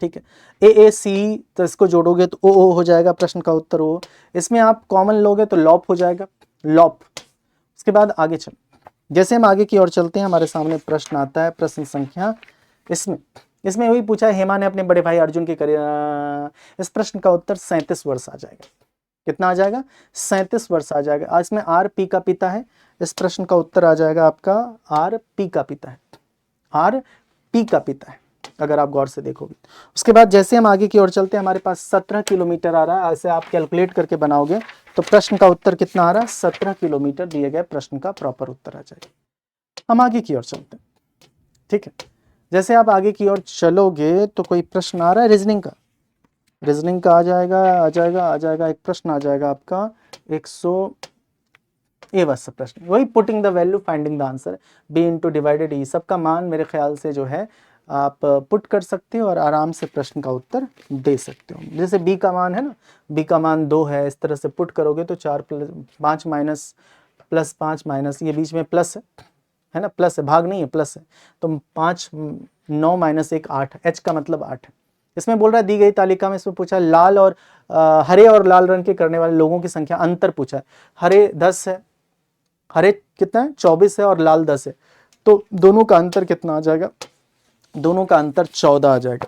ठीक है, ए ए सी, तो इसको जोड़ोगे तो ओ ओ हो जाएगा प्रश्न का उत्तर ओ। इसमें आप कॉमन लोगे तो लॉप हो जाएगा, लॉप। उसके बाद आगे चलो, जैसे हम आगे की ओर चलते हैं हमारे सामने प्रश्न आता है, प्रश्न संख्या, इसमें वही पूछा है, हेमा ने अपने बड़े भाई अर्जुन के इस प्रश्न का उत्तर 37 वर्ष आ जाएगा। कितना आ जाएगा, 37 वर्ष आ जाएगा। आज में आर पी का पिता है, इस प्रश्न का उत्तर आ जाएगा आपका आर पी का पिता है, आर पी का पिता है, अगर आप गौर से देखोगे। उसके बाद जैसे हम आगे की ओर चलते हैं हमारे पास 17 किलोमीटर आ रहा है, ऐसे आप कैलकुलेट करके बनाओगे तो प्रश्न का उत्तर कितना आ रहा है, 17 किलोमीटर दिए गए प्रश्न का प्रॉपर उत्तर आ जाएगा। हम आगे की ओर चलते हैं, ठीक है, जैसे आप आगे की ओर चलोगे तो कोई प्रश्न आ रहा है रीजनिंग का, रीजनिंग का आ जाएगा एक प्रश्न आ जाएगा आपका 100, ये बस प्रश्न वही, putting the value finding the answer, b into divided e, सबका मान मेरे ख्याल से जो है आप पुट कर सकते हो और आराम से प्रश्न का उत्तर दे सकते हो। जैसे बी का मान है ना, बी का मान 2 है, इस तरह से पुट करोगे तो 4 + 5 माइनस प्लस 5 माइनस, ये बीच में प्लस है ना, प्लस है, भाग नहीं है, प्लस है, तो 5 9 माइनस 1 8, एच का मतलब 8 है। इसमें बोल रहा है दी गई तालिका में, इसमें पूछा लाल और हरे और लाल रंग के करने वाले लोगों की संख्या, अंतर पूछा है, हरे 10 है, हरे कितना है 24 है और लाल 10 है, तो दोनों का अंतर कितना आ जाएगा, दोनों का अंतर 14 आ जाएगा।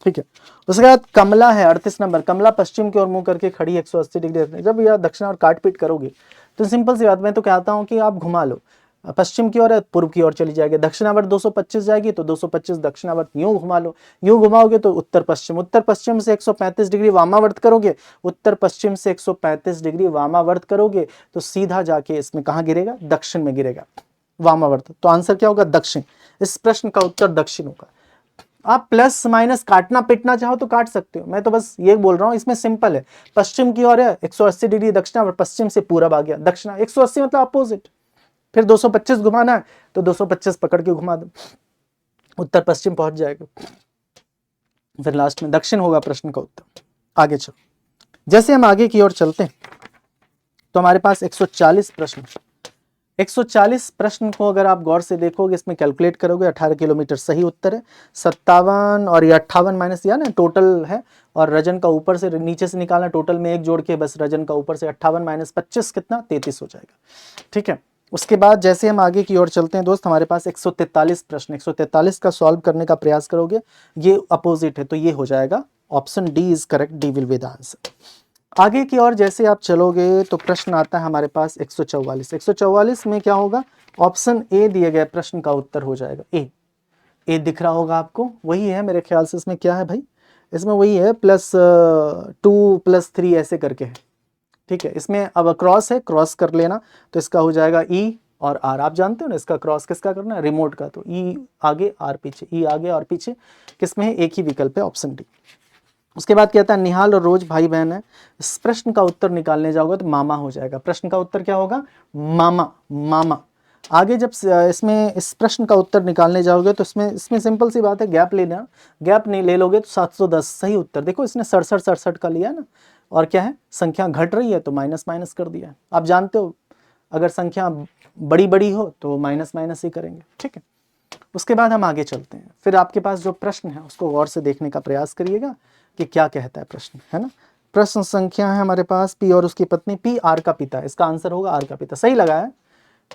ठीक है, उसके बाद कमला है 38 नंबर, कमला पश्चिम की ओर मुंह करके खड़ी 180 डिग्री, जब यह दक्षिण और काट पीट करोगे तो सिंपल सी बात, मैं तो कहता हूं कि आप घुमा लो, पश्चिम की ओर है पूर्व की ओर चली जाएगी, दक्षिणावर्त 225 जाएगी तो 225 दक्षिणावर्त यूं घुमा लो, यूं घुमाओगे तो उत्तर पश्चिम, उत्तर पश्चिम से 135 डिग्री वामावर्त करोगे, उत्तर पश्चिम से 135 डिग्री वामावर्त करोगे तो सीधा जाके इसमें कहां गिरेगा, दक्षिण में गिरेगा, वामावर्त, तो आंसर क्या होगा, दक्षिण। इस प्रश्न का उत्तर दक्षिण होगा। आप प्लस माइनस काटना पिटना चाहो तो काट सकते हो, मैं तो बस ये बोल रहा हूं, इसमें सिंपल है, पश्चिम की ओर है 180 डिग्री दक्षिणावर्त, पश्चिम से पूरब आ गया, दक्षिणा 180 मतलब अपोजिट, फिर 225 घुमाना है तो 225 पकड़ के घुमा दो, उत्तर पश्चिम पहुंच जाएगा, फिर लास्ट में दक्षिण होगा प्रश्न का उत्तर। आगे चलो, जैसे हम आगे की ओर चलते हैं तो हमारे पास 140 प्रश्न, 140 प्रश्न को अगर आप गौर से देखोगे, इसमें कैलकुलेट करोगे 18 किलोमीटर सही उत्तर है, 57 और ये 58 माइनस या ना टोटल है, और रजन का ऊपर से नीचे से निकालना, टोटल में एक जोड़ के बस रजन का ऊपर से 58 माइनस 25 कितना 33 हो जाएगा। ठीक है, उसके बाद जैसे हम आगे की ओर चलते हैं दोस्त, हमारे पास 143 प्रश्न, 143 का सॉल्व करने का प्रयास करोगे, ये अपोजिट है तो ये हो जाएगा option D is correct, D will be the answer. आगे की ओर जैसे आप चलोगे तो प्रश्न आता है हमारे पास 144, 144 में क्या होगा, ऑप्शन ए दिए गए प्रश्न का उत्तर हो जाएगा ए दिख रहा होगा आपको, वही है मेरे ख्याल से, इसमें क्या है भाई, इसमें वही है +2 +3 ऐसे करके है। ठीक है, इसमें अब क्रॉस है, क्रॉस कर लेना तो इसका हो जाएगा ई और आर, आप जानते हो ना इसका क्रॉस किसका करना है, रिमोट का, तो ई आगे आर पीछे, ई आगे और पीछे किसमें है, एक ही विकल्प है ऑप्शन डी। उसके बाद कहता है निहाल और रोज भाई बहन है, इस प्रश्न का उत्तर निकालने जाओगे तो मामा हो जाएगा, प्रश्न का उत्तर क्या होगा, मामा, मामा। आगे जब इसमें इस प्रश्न का उत्तर निकालने जाओगे तो इसमें सिंपल सी बात है, गैप लेना, गैप नहीं ले लोगे तो 710 सही उत्तर, देखो इसने 67 का लिया ना, और क्या है संख्या घट रही है तो माइनस माइनस कर दिया, आप जानते हो अगर संख्या बड़ी बड़ी हो तो माइनस माइनस ही करेंगे। ठीक है, उसके बाद हम आगे चलते हैं, फिर आपके पास जो प्रश्न है उसको गौर से देखने का प्रयास करिएगा कि क्या कहता है प्रश्न, है ना। प्रश्न संख्या है हमारे पास पी और उसकी पत्नी, पी आर का पिता, इसका आंसर होगा आर का पिता, सही लगा है,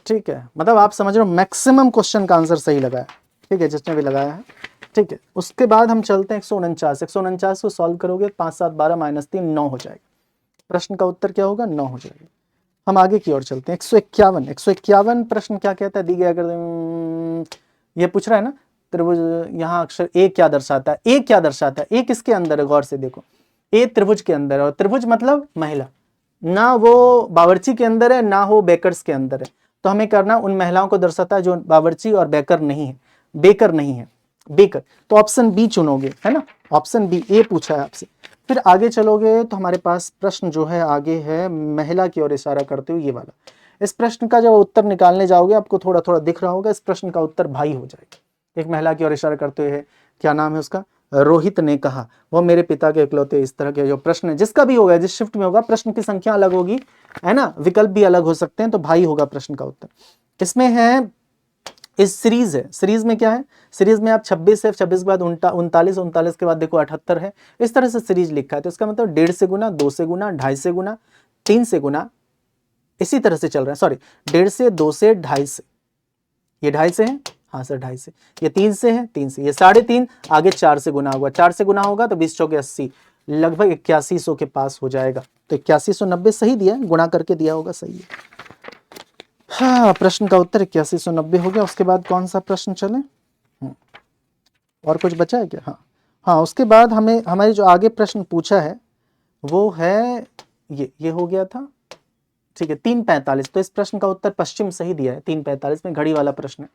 ठीक है, मतलब आप समझ रहे हो मैक्सिमम क्वेश्चन का आंसर सही लगाया, ठीक है, जिसने भी लगाया है, ठीक है। उसके बाद हम चलते हैं 149 को सॉल्व करोगे 5 7 12 -3 9 हो जाएगा। प्रश्न का उत्तर क्या होगा? 9 हो जाएगा। हम आगे की ओर चलते हैं 151 प्रश्न क्या कहता है, दी गया अगर ये पूछ रहा है ना त्रिभुज, यहाँ अक्षर ए क्या दर्शाता है, ए क्या दर्शाता है, ए किसके अंदर है, गौर से देखो, ए त्रिभुज के अंदर है, और त्रिभुज मतलब महिला, ना वो बावर्ची के अंदर है ना हो बेकर्स के अंदर है, तो हमें करना उन महिलाओं को दर्शाता है जो बावर्ची और बेकर नहीं है, बेकर नहीं है, बेकर, तो ऑप्शन बी चुनोगे, है ना, ऑप्शन बी, ए पूछा है आपसे। फिर आगे चलोगे तो हमारे पास प्रश्न जो है आगे है महिला की ओर इशारा करते हुए ये वाला। इस प्रश्न का जब उत्तर निकालने जाओगे आपको थोड़ा थोड़ा दिख रहा होगा, इस प्रश्न का उत्तर भाई हो जाएगा। एक महिला की ओर इशारा करते हुए है, क्या नाम है उसका, रोहित ने कहा वो मेरे पिता के इकलौते, इस तरह के जो प्रश्न है जिसका भी होगा, जिस शिफ्ट में होगा, प्रश्न की संख्या अलग होगी, है ना, विकल्प भी अलग हो सकते हैं, तो भाई होगा प्रश्न का उत्तर। इसमें है, इस सीरीज है, सीरीज में क्या है, सीरीज में आप 26 है, 26 के बाद 39, 39 के बाद देखो 78 है, इस तरह से सीरीज लिखा है, तो इसका मतलब 1.5 से गुना, 2 से गुना, 2.5 से गुना, 3 से गुना, इसी तरह से चल रहा है, सॉरी 1.5 से, 2 से, 2.5 से, ये 2.5 से है, हाँ सर 2.5 से, ये 3 से है, 3 से, ये 3.5, आगे 4 से गुना होगा, 4 से गुना होगा तो 20 चौके 80, लगभग 8100 के पास हो जाएगा, तो 8190 सही दिया, गुणा करके दिया होगा, सही है। हाँ, प्रश्न का उत्तर 8190 हो गया। उसके बाद कौन सा प्रश्न चले, और कुछ बचा है क्या? हाँ हाँ, उसके बाद हमें हमारे जो आगे प्रश्न पूछा है वो है ये हो गया था, ठीक है, 3:45, तो इस प्रश्न का उत्तर पश्चिम सही दिया है, 3:45 में घड़ी वाला प्रश्न है।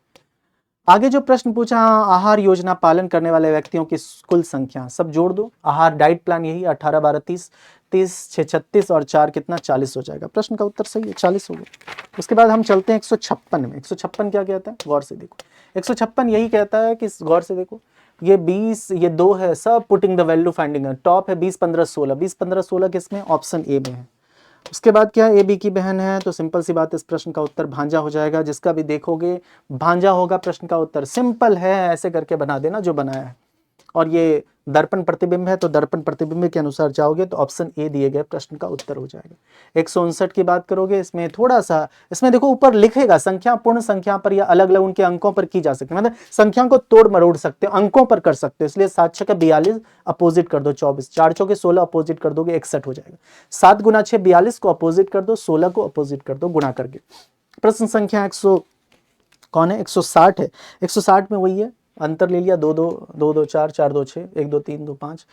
आगे जो प्रश्न पूछा, आहार योजना पालन करने वाले व्यक्तियों की कुल संख्या, सब जोड़ दो, आहार डाइट प्लान यही 18 12 30, 30 6 36 और 4 कितना 40 हो जाएगा, प्रश्न का उत्तर सही है, 40 हो गया। उसके बाद हम चलते हैं 156 में। 156 क्या कहता है, गौर से देखो, 156 यही कहता है कि गौर से देखो, ये 20, ये 2 है, सब पुटिंग द वैल्यू फाइंडिंग है, टॉप है 20 15 16, 20 15 16 किसमें, ऑप्शन ए में है। उसके बाद क्या, ए बी की बहन है, तो सिंपल सी बात, इस प्रश्न का उत्तर भांजा हो जाएगा, जिसका भी देखोगे भांजा होगा, प्रश्न का उत्तर सिंपल है, ऐसे करके बना देना जो बनाया है। और ये दर्पण प्रतिबिंब है, तो दर्पण प्रतिबिंब के अनुसार जाओगे तो ऑप्शन ए दिए गए प्रश्न का उत्तर हो जाएगा। 159 की बात करोगे, इसमें थोड़ा सा, इसमें देखो ऊपर लिखेगा संख्या पूर्ण संख्या पर या अलग अलग उनके अंकों पर की जा सकती है, मतलब संख्या को तोड़ मरोड़ सकते हो, अंकों पर कर सकते हो, इसलिए 7 6 42 अपोजिट कर दो 24, 4 चौके 16 अपोजिट कर दोगे 61 हो जाएगा, 7 गुना 6 42 को अपोजिट कर दो, 16 को अपोजिट कर दो गुणा करके। प्रश्न संख्या 100 कौन है, 160 है, 160 में वही है, अंतर ले लिया, 2 2 2 2 4 4 2 6, 1 2 3 2 5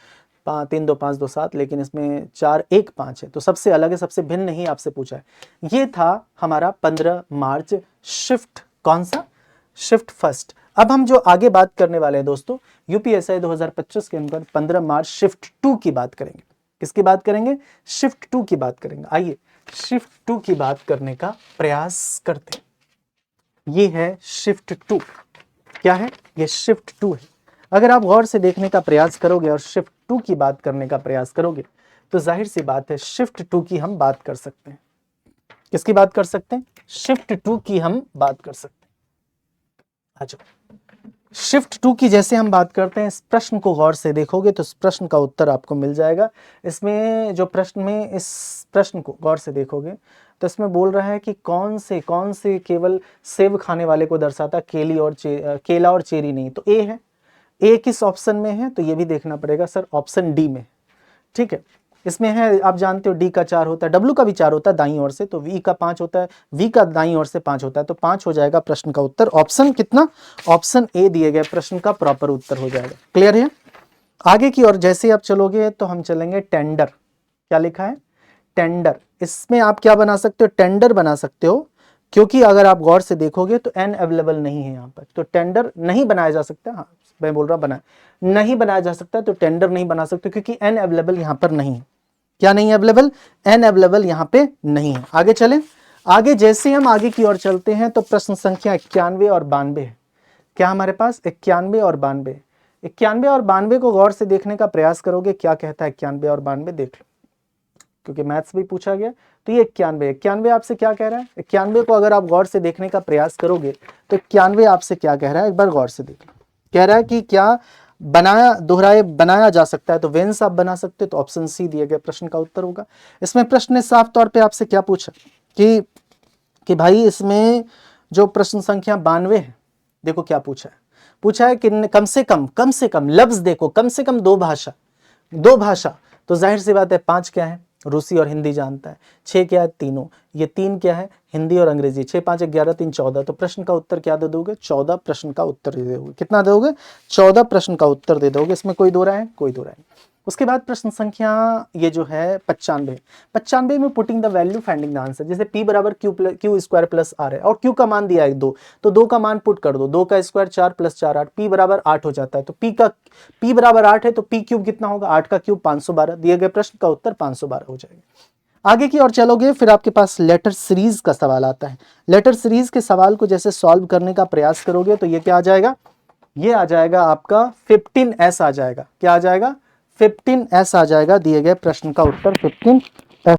3 2 5 2 7, लेकिन इसमें 4 1 5 है, तो सबसे अलग है, सबसे भिन्न नहीं आपसे पूछा है। ये था हमारा 15 मार्च शिफ्ट, कौन सा, शिफ्ट फर्स्ट। अब हम जो आगे बात करने वाले हैं दोस्तों, यूपीएसआई 2025 के अंदर 15 मार्च शिफ्ट 2 की बात करेंगे। किसकी बात करेंगे, शिफ्ट 2 की बात करेंगे। आइए शिफ्ट 2 की बात करने का प्रयास करते हैं। ये है शिफ्ट 2, क्या है, ये शिफ्ट 2 है। अगर आप गौर से देखने का प्रयास करोगे और शिफ्ट 2 की बात करने का प्रयास करोगे तो जाहिर सी बात है शिफ्ट 2 की हम बात कर सकते हैं। किसकी बात कर सकते हैं, शिफ्ट 2 की हम बात कर सकते हैं। अच्छा, शिफ्ट 2 की जैसे हम बात करते हैं, इस प्रश्न को गौर से देखोगे तो इस प्रश्न का उत्तर आपको मिल जाएगा। इसमें जो प्रश्न में, इस प्रश्न को गौर से देखोगे तो इसमें बोल रहा है कि कौन से केवल सेब खाने वाले को दर्शाता, केला और चेरी नहीं, तो ए है, ए किस ऑप्शन में है, तो ये भी देखना पड़ेगा सर, ऑप्शन डी में, ठीक है। इसमें है, आप जानते हो डी का 4 होता है, डब्ल्यू का भी 4 होता है दाईं ओर से, तो वी का 5 होता है, वी का दाईं ओर से 5 होता है, तो 5 हो जाएगा प्रश्न का उत्तर, ऑप्शन कितना, ऑप्शन ए दिए गए प्रश्न का प्रॉपर उत्तर हो जाएगा। क्लियर है। आगे की ओर जैसे आप चलोगे तो हम चलेंगे टेंडर, क्या लिखा है, टेंडर। इसमें आप क्या बना सकते हो, टेंडर बना सकते हो, क्योंकि अगर आप गौर से देखोगे तो एन अवेलेबल नहीं है यहाँ पर, तो टेंडर नहीं बनाया जा सकता। हाँ मैं बोल रहा बना नहीं बनाया जा सकता, तो टेंडर नहीं बना सकते क्योंकि एन अवेलेबल यहाँ पर नहीं है। क्या नहीं है अवेलेबल, एन अवेलेबल यहाँ पे नहीं है। आगे चलें, आगे जैसे हम आगे की ओर चलते हैं तो प्रश्न संख्या 91 और 92 है। क्या हमारे पास 91 और 92, 91 और 92 को गौर से देखने का प्रयास करोगे, क्या कहता है 91 और 92, देख लो, क्योंकि मैथ्स भी पूछा गया। तो ये 91 आपसे क्या कह रहा है, 91 को अगर आप गौर से देखने का प्रयास करोगे तो 91 आपसे क्या कह रहा है, एक बार गौर से देख लो। कह रहा है कि क्या बनाया जा सकता है, तो वेन्स आप बना सकते हो, तो ऑप्शन सी दिए गए प्रश्न का उत्तर होगा। इसमें प्रश्न ने साफ तौर पे आपसे क्या पूछा कि कि भाई इसमें जो प्रश्न संख्या 92 है, देखो क्या पूछा है कि कम से कम लफ्ज देखो, कम से कम दो भाषा, तो जाहिर सी बात है 5 क्या है, रूसी और हिंदी जानता है। 6 क्या है, तीनों, ये 3 क्या है, हिंदी और अंग्रेजी। 6 5 11 3 14, तो प्रश्न का उत्तर क्या दे दोगे, 14 प्रश्न का उत्तर दे दोगे। कितना दोगे, 14 प्रश्न का उत्तर दे दोगे। इसमें कोई दो राय है, कोई दो राय नहीं। उसके बाद प्रश्न संख्या ये जो है 95 में putting the value finding the answer. जैसे p बराबर क्यू स्क्वायर प्लस आर है और q का मान दिया है 2, तो 2 का मान पुट कर दो, 2 का स्क्वायर 4 प्लस 4 8, p बराबर 8 हो जाता है। तो p बराबर 8 है तो p क्यूब कितना होगा, 8 का क्यूब 512। दिए गए प्रश्न का उत्तर 512 हो जाएगा। आगे की ओर चलोगे, फिर आपके पास लेटर सीरीज का सवाल आता है। लेटर सीरीज के सवाल को जैसे सॉल्व करने का प्रयास करोगे तो ये क्या आ जाएगा, ये आ जाएगा आपका 15S आ जाएगा। क्या आ जाएगा, 15S आ जाएगा। दिए गए प्रश्न का उत्तर 15S।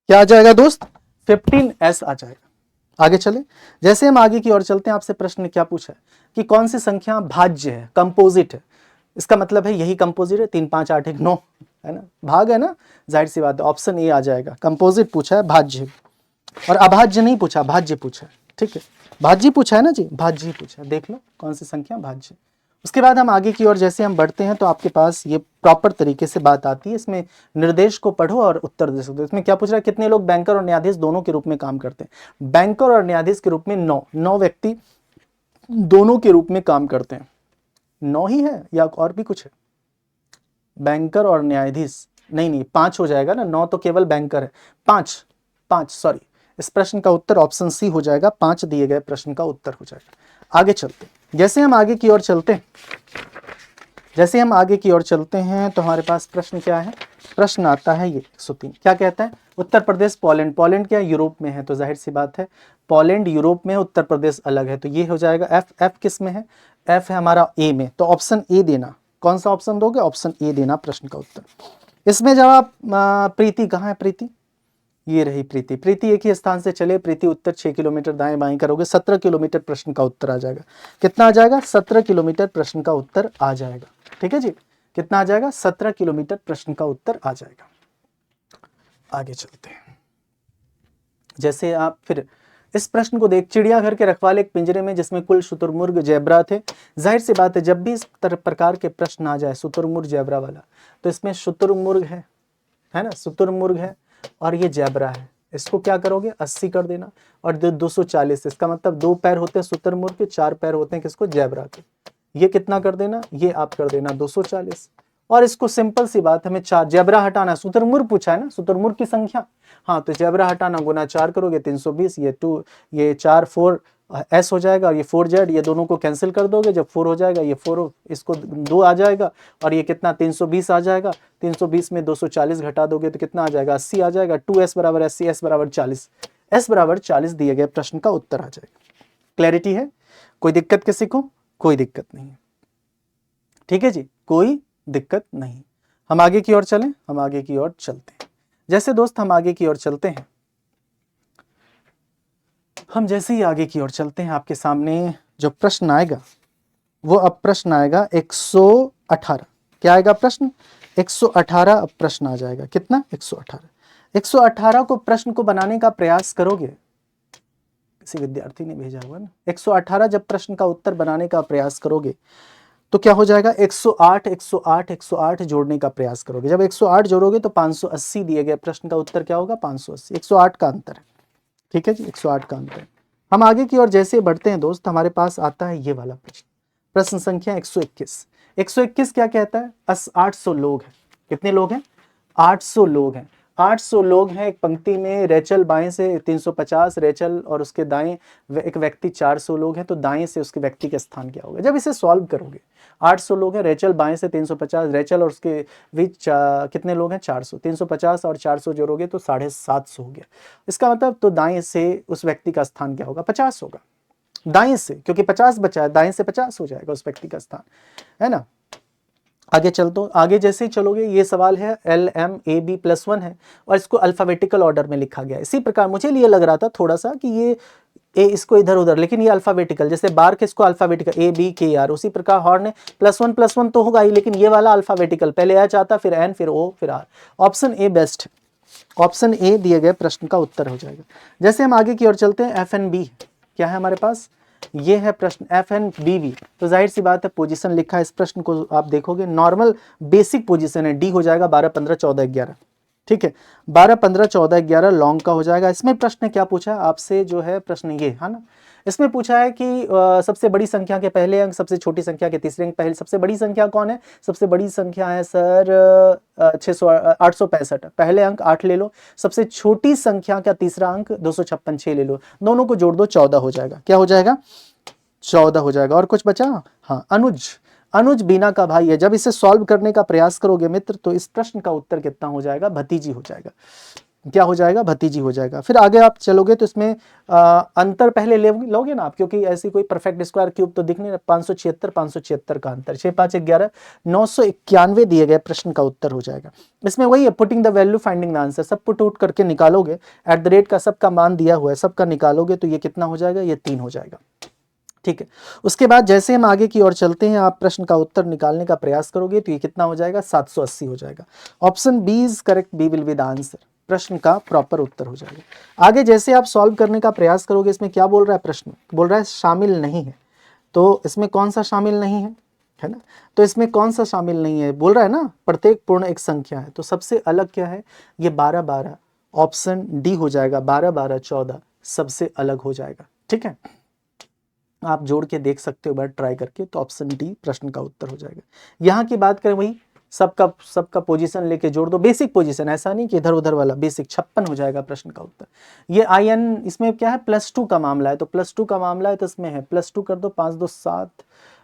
क्या आ जाएगा दोस्त, 15S आ जाएगा। आगे चले, जैसे हम आगे की ओर चलते हैं, आपसे प्रश्न ने क्या पूछा है कि कौन सी संख्या भाज्य है, कंपोजिट है। इसका मतलब है यही कंपोजिट है, 3 5 8 1 9 है ना, भाग है ना, जाहिर सी बात है ऑप्शन ए आ जाएगा। कंपोजिट पूछा है, भाज्य और अभाज्य नहीं पूछा, भाज्य पूछा है। ठीक है, भाज्य पूछा है ना जी, भाज्य पूछा है। देख लो कौन सी संख्या भाज्य। उसके बाद हम आगे की ओर जैसे हम बढ़ते हैं तो आपके पास ये प्रॉपर तरीके से बात आती है। इसमें निर्देश को पढ़ो और उत्तर दे सकते हो। इसमें क्या पूछ रहा है, कितने लोग बैंकर और न्यायाधीश दोनों के रूप में काम करते हैं। बैंकर और न्यायाधीश के रूप में 9 व्यक्ति दोनों के रूप में काम करते हैं। 9 ही है या और भी कुछ है, बैंकर और न्यायाधीश नहीं 5 हो जाएगा ना, 9 तो केवल बैंकर है। 5 सॉरी, इस प्रश्न का उत्तर ऑप्शन सी हो जाएगा। 5 दिए गए प्रश्न का उत्तर हो जाएगा। आगे चलते, जैसे हम आगे की ओर चलते हैं तो हमारे पास प्रश्न क्या है, प्रश्न आता है ये 103। क्या कहता है, उत्तर प्रदेश पोलैंड क्या यूरोप में है, तो जाहिर सी बात है पोलैंड यूरोप में है, उत्तर प्रदेश अलग है, तो ये हो जाएगा एफ किस में है, एफ है हमारा ए में। तो ऑप्शन ए देना, कौन सा ऑप्शन दोगे, ऑप्शन ए देना प्रश्न का उत्तर। इसमें जवाब प्रीति कहाँ है, प्रीति ये रही प्रीति एक ही स्थान से चले। प्रीति उत्तर 6 किलोमीटर दाएं बाएं करोगे 17 किलोमीटर प्रश्न का उत्तर आ जाएगा। कितना आ जाएगा, 17 किलोमीटर प्रश्न का उत्तर आ जाएगा। ठीक है जी, कितना आ जाएगा, 17 किलोमीटर प्रश्न का उत्तर आ जाएगा। आगे चलते हैं, जैसे आप फिर इस प्रश्न को देख, चिड़ियाघर के रखवाले एक पिंजरे में जिसमें कुल शुतुरमुर्ग जैबरा थे। जाहिर सी बात है जब भी इस प्रकार के प्रश्न आ जाए शुतुरमुर्ग जैबरा वाला, तो इसमें शुतुरमुर्ग है ना, शुतुरमुर्ग है और ये जैबरा है। इसको क्या करोगे, 80 कर देना और 240। इसका मतलब 2 पैर होते हैं शुतुरमुर्ग के, 4 पैर होते हैं किसको, जैबरा के। ये कितना कर देना, ये आप कर देना 240। और इसको सिंपल सी बात, हमें 4 जैबरा हटाना, शुतुरमुर्ग पूछा है ना, शुतुरमुर्ग की संख्या। हाँ, तो जैबरा हटाना गुना 4 करोगे 320, ये 4 4 एस हो जाएगा और ये 4 जेड, ये दोनों को कैंसिल कर दोगे। जब 4 हो जाएगा ये 4, इसको 2 आ जाएगा और ये कितना 320 आ जाएगा। 320 में 240 घटा दोगे तो कितना आ जाएगा, 80 आ जाएगा। 2s बराबर 80, s बराबर 40, s बराबर 40 दिए गए प्रश्न का उत्तर आ जाएगा। क्लैरिटी है, कोई दिक्कत किसी को, कोई दिक्कत नहीं। ठीक है जी, कोई दिक्कत नहीं। हम आगे की ओर चलें, हम आगे की ओर चलते हैं। जैसे दोस्त हम आगे की ओर चलते हैं, हम जैसे ही आगे की ओर चलते हैं आपके सामने जो प्रश्न आएगा वो अब प्रश्न आएगा 118। क्या आएगा प्रश्न, 118 अब प्रश्न आ जाएगा। कितना, 118 को प्रश्न को बनाने का प्रयास करोगे, किसी विद्यार्थी ने भेजा हुआ ना, 118 जब प्रश्न का उत्तर बनाने का प्रयास करोगे तो क्या हो जाएगा, 108 जोड़ने का प्रयास करोगे। जब 108 जोड़ोगे तो 580 दिए गए प्रश्न का उत्तर क्या होगा, 580। 108 का अंतर है। ठीक है जी, 108 का अंतर है। हम आगे की ओर जैसे बढ़ते हैं दोस्त, हमारे पास आता है ये वाला प्रश्न, प्रश्न संख्या 121। 121 क्या कहता है, 800 लोग हैं। कितने लोग हैं, 800 लोग हैं। 800 लोग हैं एक पंक्ति में, रेचल बाएं से 350, रेचल और उसके दाएं एक व्यक्ति 400 लोग हैं, तो दाएं से उसके व्यक्ति का स्थान क्या होगा। जब इसे सॉल्व करोगे, 800 लोग हैं, रेचल बाएं से 350, रेचल और उसके बीच कितने लोग हैं, 400। 350 और 400 जोड़ोगे तो 750 हो गया। इसका मतलब तो दाएं से उस व्यक्ति का स्थान क्या होगा, 50 होगा। दाएं से, क्योंकि 50 बचा है, दाएं से 50 हो जाएगा उस व्यक्ति का स्थान, है ना। आगे चलते, आगे जैसे ही चलोगे, ये सवाल है LMAB+1 है और इसको अल्फाबेटिकल ऑर्डर में लिखा गया है। इसी प्रकार मुझे लिए लग रहा था थोड़ा सा कि ये ए इसको इधर उधर, लेकिन ये अल्फाबेटिकल, जैसे बार किसको अल्फाबेटिकल ए बी के आर, उसी प्रकार हॉर्न है +1 +1 तो होगा ही, लेकिन ये वाला अल्फाबेटिकल, पहले एच आता फिर एन फिर ओ फिर R. Option A best, option A दिए गए प्रश्न का उत्तर हो जाएगा। जैसे हम आगे की ओर चलते हैं, एफ एन बी क्या है हमारे पास, ये है प्रश्न एफ एन बी बी, तो जाहिर सी बात है पोजीशन लिखा है, इस प्रश्न को आप देखोगे नॉर्मल बेसिक पोजीशन है, डी हो जाएगा 12 15 14 11, ठीक है 12 15 14 11 लॉन्ग का हो जाएगा। इसमें प्रश्न क्या पूछा है आपसे, जो है प्रश्न ये है ना, इसमें पूछा है कि सबसे बड़ी संख्या के पहले अंक, सबसे छोटी संख्या के तीसरे अंक, पहले सबसे बड़ी संख्या कौन है, सबसे बड़ी संख्या है सर 865, पहले अंक 8 ले लो, सबसे छोटी संख्या का तीसरा अंक 256 6 ले लो, दोनों को जोड़ दो 14 हो जाएगा, क्या हो जाएगा 14 हो जाएगा। और कुछ बचा, हाँ अनुज, अनुज बीना का भाई है। जब इसे सॉल्व करने का प्रयास करोगे मित्र तो इस प्रश्न का उत्तर कितना हो जाएगा, भतीजी हो जाएगा, क्या हो जाएगा भतीजी हो जाएगा। फिर आगे आप चलोगे तो इसमें अंतर पहले लोगे ना आप, क्योंकि ऐसी कोई परफेक्ट स्क्वायर क्यूब तो दिख नहीं रहा, 576 का अंतर, 6 5 11 991 दिए गए प्रश्न का उत्तर हो जाएगा। इसमें वही है putting the value finding the answer, सब पुट आउट करके निकालोगे, @ का सबका मान दिया हुआ है, सबका निकालोगे तो ये कितना हो जाएगा, ये 3 हो जाएगा, ठीक है। उसके बाद जैसे हम आगे की ओर चलते हैं, आप प्रश्न का उत्तर निकालने का प्रयास करोगे तो ये कितना हो जाएगा, 780 हो जाएगा। Option B is correct, B will be the answer, प्रश्न का प्रॉपर उत्तर हो जाएगा। आगे जैसे आप सॉल्व करने का प्रयास करोगे, इसमें क्या बोल रहा है प्रश्न, बोल रहा है शामिल नहीं है, तो इसमें कौन सा शामिल नहीं है ना, तो इसमें कौन सा शामिल नहीं है, बोल रहा है ना प्रत्येक पूर्ण एक संख्या है, तो सबसे अलग क्या है, ये 12 12, ऑप्शन डी हो जाएगा, 12 12 14 सबसे अलग हो जाएगा, ठीक है। आप जोड़ के देख सकते हो बार ट्राई करके, तो ऑप्शन डी प्रश्न का उत्तर हो जाएगा। यहाँ की बात करें वही सबका पोजीशन लेके जोड़ दो, बेसिक पोजीशन, ऐसा नहीं कि इधर उधर वाला, बेसिक 56 हो जाएगा प्रश्न का उत्तर। ये IN इसमें क्या है, +2 का मामला है, तो +2 का मामला है तो इसमें है +2 कर दो, 5 2 7,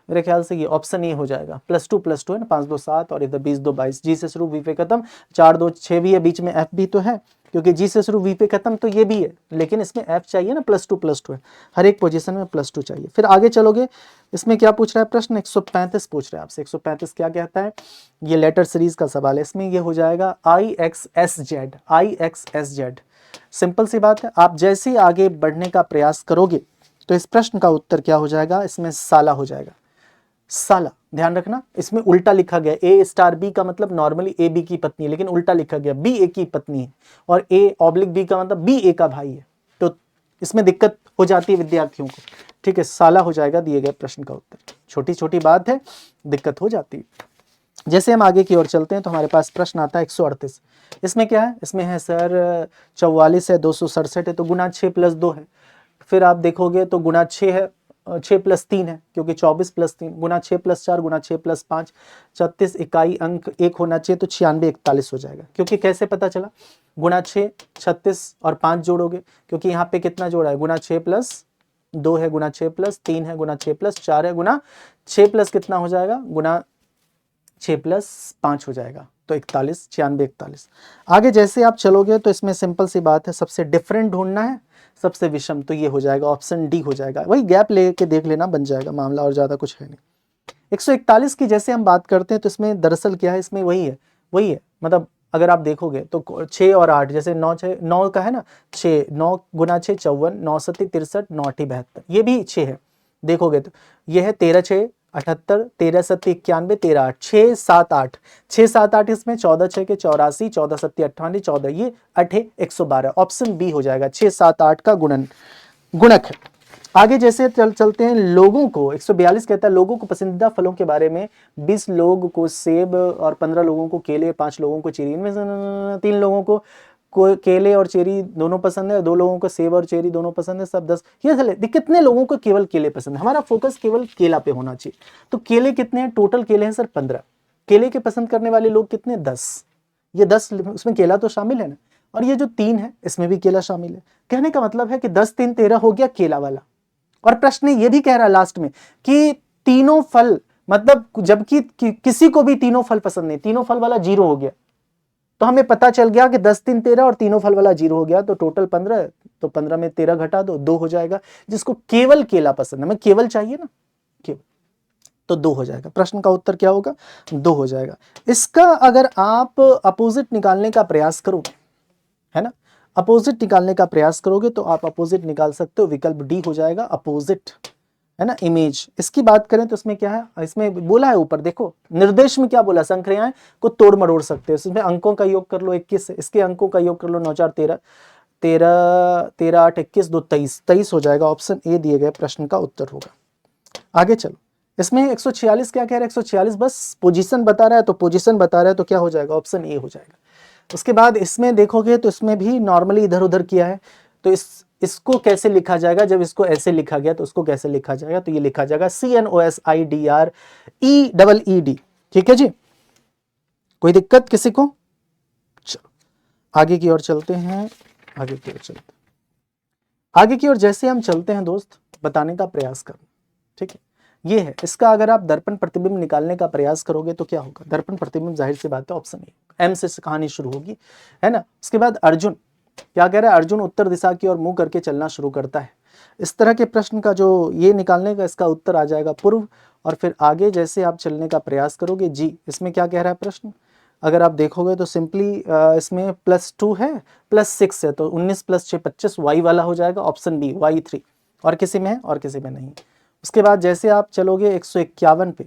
मेरे ख्याल से ये ऑप्शन ए हो जाएगा, +2 है ना, 5 2 7 और इधर 20 2 22, जी से शुरू वी पे खत्म, 4 2 6 भी है, बीच में एफ भी तो है, क्योंकि जी से शुरू वी पे खत्म तो ये भी है, लेकिन इसमें एफ चाहिए ना, +2 है, हर एक पोजीशन में +2 चाहिए। फिर आगे चलोगे, इसमें क्या पूछ रहा है प्रश्न, 135 पूछ रहा है आपसे, 135 क्या कहता है, ये लेटर सीरीज का सवाल है, इसमें ये हो जाएगा IXSZ, सिंपल सी बात है। आप जैसे ही आगे बढ़ने का प्रयास करोगे तो इस प्रश्न का उत्तर क्या हो जाएगा, इसमें साला हो जाएगा, साला, ध्यान रखना इसमें उल्टा लिखा गया, A*B का मतलब नॉर्मली A B की पत्नी है, लेकिन उल्टा लिखा गया, B A की पत्नी है, और A/B का मतलब B A का भाई है, तो इसमें दिक्कत हो जाती है विद्यार्थियों को, ठीक है, साला हो जाएगा दिए गए प्रश्न का उत्तर, छोटी छोटी बात है, दिक्कत हो जाती है। जैसे हम आगे की ओर चलते हैं तो हमारे पास प्रश्न आता है 138, इसमें क्या है, इसमें है सर 44 है, 267 है, तो गुना 6 + 2 है, फिर आप देखोगे तो गुना 6 है, 6 + 3 है, क्योंकि 24 + 3, गुना 6 + 4 गुना 6 + 5, 36 इकाई अंक 1 होना चाहिए, तो 96 41 हो जाएगा। क्योंकि कैसे पता चला, गुना 6 36 और 5 जोड़ोगे, क्योंकि यहाँ पे कितना जोड़ा है, गुना 6 + 2 है, गुना 6 + 3 है, गुना 6 + 4 है, गुना 6 + कितना हो जाएगा, गुना 6 + 5 हो जाएगा, तो 41 96 41। आगे जैसे आप चलोगे तो इसमें सिंपल सी बात है, सबसे डिफरेंट ढूंढना है, सबसे विषम, तो ये हो जाएगा ऑप्शन डी हो जाएगा, वही गैप लेके देख लेना, बन जाएगा मामला, और ज्यादा कुछ है नहीं। 141 की जैसे हम बात करते हैं तो इसमें दरअसल क्या है, इसमें वही है, मतलब अगर आप देखोगे तो 6 और 8, जैसे 9 6 9 का है ना, 6 9 गुना 6 54, 9 7 63, 9 8 72, ये भी 6 है, देखोगे तो ये है 13 6 78, 13 7 91, 13 8 6 7 8, 6 7 8, इसमें 14 6 के 84, 14 7 98, 14 ये 8 112, ऑप्शन बी हो जाएगा, 6 7 8 का गुणक है। आगे जैसे चलते हैं, लोगों को 142 कहता है, लोगों को पसंदीदा फलों के बारे में, 20 लोग को सेब और 15 लोगों को केले, 5 लोगों को चेरी, इनमें से 3 लोगों को केले और चेरी दोनों पसंद है, 2 लोगों को सेब और चेरी दोनों पसंद है, सब 10, ये चले, कितने लोगों को केवल केले पसंद है, हमारा फोकस केवल केला पे होना चाहिए। तो केले कितने हैं, टोटल केले हैं सर 15, केले के पसंद करने वाले लोग कितने, 10, ये 10, उसमें केला तो शामिल है ना, और ये जो 3 है इसमें भी केला शामिल है। कहने का मतलब है कि 10 3 13 हो गया केला वाला। और प्रश्न ये भी कह रहा है लास्ट में कि तीनों फल, मतलब जबकि किसी को भी तीनों फल पसंद नहीं, तीनों फल वाला 0 हो गया, तो हमें पता चल गया कि 10 3 13 और तीनों फल वाला 0 हो गया, तो टोटल 15, तो 15 में 13 घटा दो, 2 हो जाएगा। जिसको केवल केला पसंद है, हमें केवल चाहिए ना, केवल, तो 2 हो जाएगा। प्रश्न का उत्तर क्या होगा, 2 हो जाएगा। इसका अगर आप अपोजिट निकालने का प्रयास करो, है ना, अपोजिट निकालने का प्रयास करोगे तो आप अपोजिट निकाल सकते हो, विकल्प डी हो जाएगा अपोजिट, है ना। इमेज, इसकी बात करें तो इसमें क्या है, इसमें बोला है ऊपर देखो निर्देश में क्या बोला, संक्रियाएं को तोड़ मरोड़ सकते हो, इसमें अंकों का योग कर लो 21 है, इसके अंकों का योग कर लो 9 4 13, 13 8 21 2 23, 23 हो जाएगा। ऑप्शन ए दिए गए प्रश्न का उत्तर होगा। आगे चलो, इसमें 146 क्या कह रहा है, 146 बस पोजीशन बता रहा है, तो पोजीशन बता रहा है तो क्या हो जाएगा, ऑप्शन ए हो जाएगा। उसके बाद इसमें देखोगे तो इसमें भी नॉर्मली इधर उधर किया है, तो इसको कैसे लिखा जाएगा, जब इसको ऐसे लिखा गया तो उसको कैसे लिखा जाएगा, तो ये लिखा जाएगा CNOSIDREED। ठीक है जी, कोई दिक्कत किसी को? चलो आगे की ओर चलते हैं, आगे की ओर चलते हैं, आगे की ओर जैसे हम चलते हैं दोस्त, बताने का प्रयास करना, ठीक है। ये है इसका, अगर आप दर्पण प्रतिबिंब निकालने का प्रयास करोगे तो क्या होगा, दर्पण प्रतिबिंब जाहिर सी बात है ऑप्शन ए, एम से कहानी शुरू होगी, है ना। उसके बाद अर्जुन क्या कह रहा है, अर्जुन उत्तर दिशा की ओर मुंह करके चलना शुरू करता है। इस तरह के प्रश्न का जो ये निकालने का इसका उत्तर आ जाएगा पूर्व, और फिर आगे जैसे आप चलने का प्रयास करोगे जी। इसमें क्या कह रहा है प्रश्न, अगर आप देखोगे तो सिंपली इसमें +2 है +6 है, तो 19 + 6 25 वाई वाला हो जाएगा, ऑप्शन बी Y3। और किसी में है, और किसी में नहीं। उसके बाद जैसे आप चलोगे 151 पे,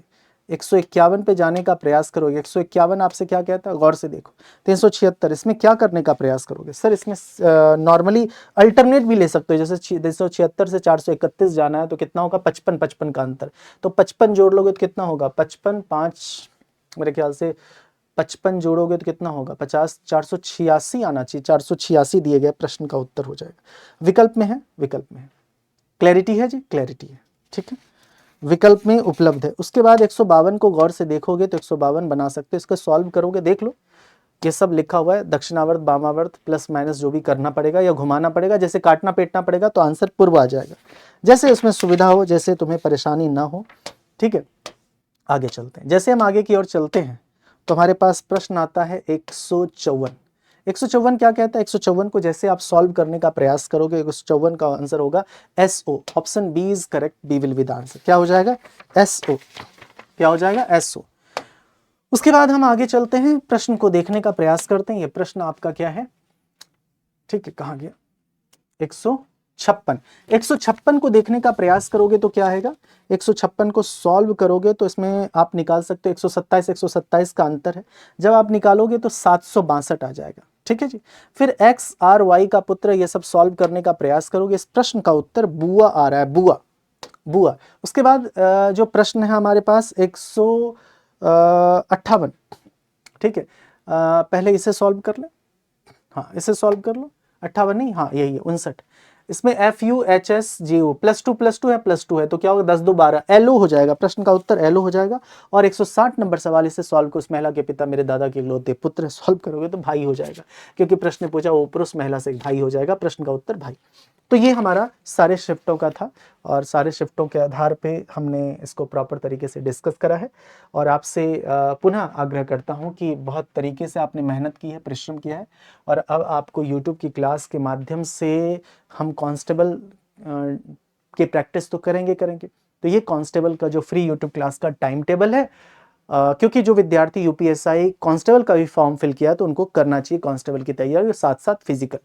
151 पे जाने का प्रयास करोगे, 151 आपसे क्या कहता है, गौर से देखो। 376, इसमें क्या करने का प्रयास करोगे सर, इसमें नॉर्मली अल्टरनेट भी ले सकते हो, जैसे 376 से 431 जाना है तो कितना होगा, 55 55 का अंतर, तो 55 जोड़ लोगे तो कितना होगा, 55 5 मेरे ख्याल से 55 जोड़ोगे तो कितना होगा 50, 486 आना चाहिए, 486 दिए गए प्रश्न का उत्तर हो जाएगा। विकल्प में है, विकल्प में है, क्लैरिटी है जी, क्लैरिटी है, ठीक है, विकल्प में उपलब्ध है। उसके बाद 152 को गौर से देखोगे तो 152 बना सकते हो, इसको सॉल्व करोगे, देख लो ये सब लिखा हुआ है, दक्षिणावर्त वामावर्त प्लस माइनस जो भी करना पड़ेगा या घुमाना पड़ेगा, जैसे काटना पेटना पड़ेगा तो आंसर पूर्व आ जाएगा, जैसे उसमें सुविधा हो, जैसे तुम्हें परेशानी ना हो, ठीक है। आगे चलते हैं, जैसे हम आगे की ओर चलते हैं तो हमारे पास प्रश्न आता है 154। 154 क्या कहता है, 154 को जैसे आप सॉल्व करने का प्रयास करोगे, 154 का आंसर होगा SO, option B is correct, B will be the answer. क्या हो जाएगा, SO, क्या हो जाएगा, SO। उसके बाद हम आगे चलते हैं, प्रश्न को देखने का प्रयास करते हैं। ये प्रश्न आपका क्या है, ठीक है, कहाँ गया, 156। 156 को देखने का प्रयास करोगे तो क्या आएगा, 156 को सॉल्व करोगे तो इसमें आप निकाल सकते हो 127, 127 का अंतर है, जब आप निकालोगे तो 762 आ जाएगा, ठीक है जी। फिर x r y का पुत्र, ये सब सॉल्व करने का प्रयास करोगे, इस प्रश्न का उत्तर बुआ आ रहा है, बुआ, बुआ। उसके बाद जो प्रश्न है हमारे पास 158, ठीक है, पहले इसे सॉल्व कर ले, हाँ इसे सॉल्व कर लो, 58 नहीं, हाँ यही है 59। इसमें FUHSGO +2 है, +2 है, तो क्या होगा 10 2 12, LO हो जाएगा, प्रश्न का उत्तर LO हो जाएगा। और 160 नंबर सवाल इसे सॉल्व करो, उस महिला के पिता मेरे दादा के इकलौते पुत्र, सॉल्व करोगे तो भाई हो जाएगा, क्योंकि प्रश्न ने पूछा वो पुरुष महिला से भाई हो जाएगा, प्रश्न का उत्तर भाई। तो ये हमारा सारे शिफ्टों का था, और सारे शिफ्टों के आधार पे हमने इसको प्रॉपर तरीके से डिस्कस करा है। और आपसे पुनः आग्रह करता हूँ कि बहुत तरीके से आपने मेहनत की है, परिश्रम किया है, और अब आपको यूट्यूब की क्लास के माध्यम से हम कांस्टेबल के प्रैक्टिस तो करेंगे। तो ये कांस्टेबल का जो फ्री यूट्यूब क्लास का टाइम टेबल है, क्योंकि जो विद्यार्थी UPSI कांस्टेबल का भी फॉर्म फिल किया तो उनको करना चाहिए कांस्टेबल की तैयारी, और साथ साथ फिजिकल,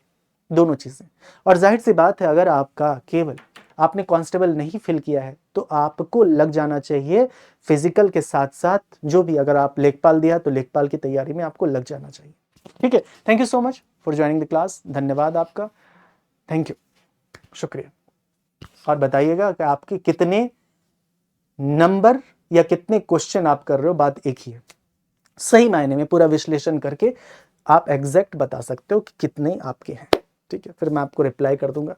दोनों चीज़ें। और जाहिर सी बात है, अगर आपका केवल आपने कांस्टेबल नहीं फिल किया है तो आपको लग जाना चाहिए फिजिकल के साथ साथ, जो भी अगर आप लेखपाल दिया तो लेखपाल की तैयारी में आपको लग जाना चाहिए, ठीक है। Thank you so much for joining the class, धन्यवाद आपका, थैंक यू, शुक्रिया। और बताइएगा कि आपके कितने नंबर या कितने क्वेश्चन आप कर रहे हो, बात एक ही है, सही मायने में पूरा विश्लेषण करके आप एग्जैक्ट बता सकते हो कि कितने आपके हैं, ठीक है। फिर मैं आपको रिप्लाई कर दूंगा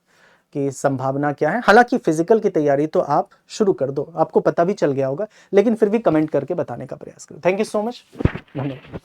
कि संभावना क्या है। हालांकि फिजिकल की तैयारी तो आप शुरू कर दो, आपको पता भी चल गया होगा, लेकिन फिर भी कमेंट करके बताने का प्रयास करो। थैंक यू सो मच, धन्यवाद।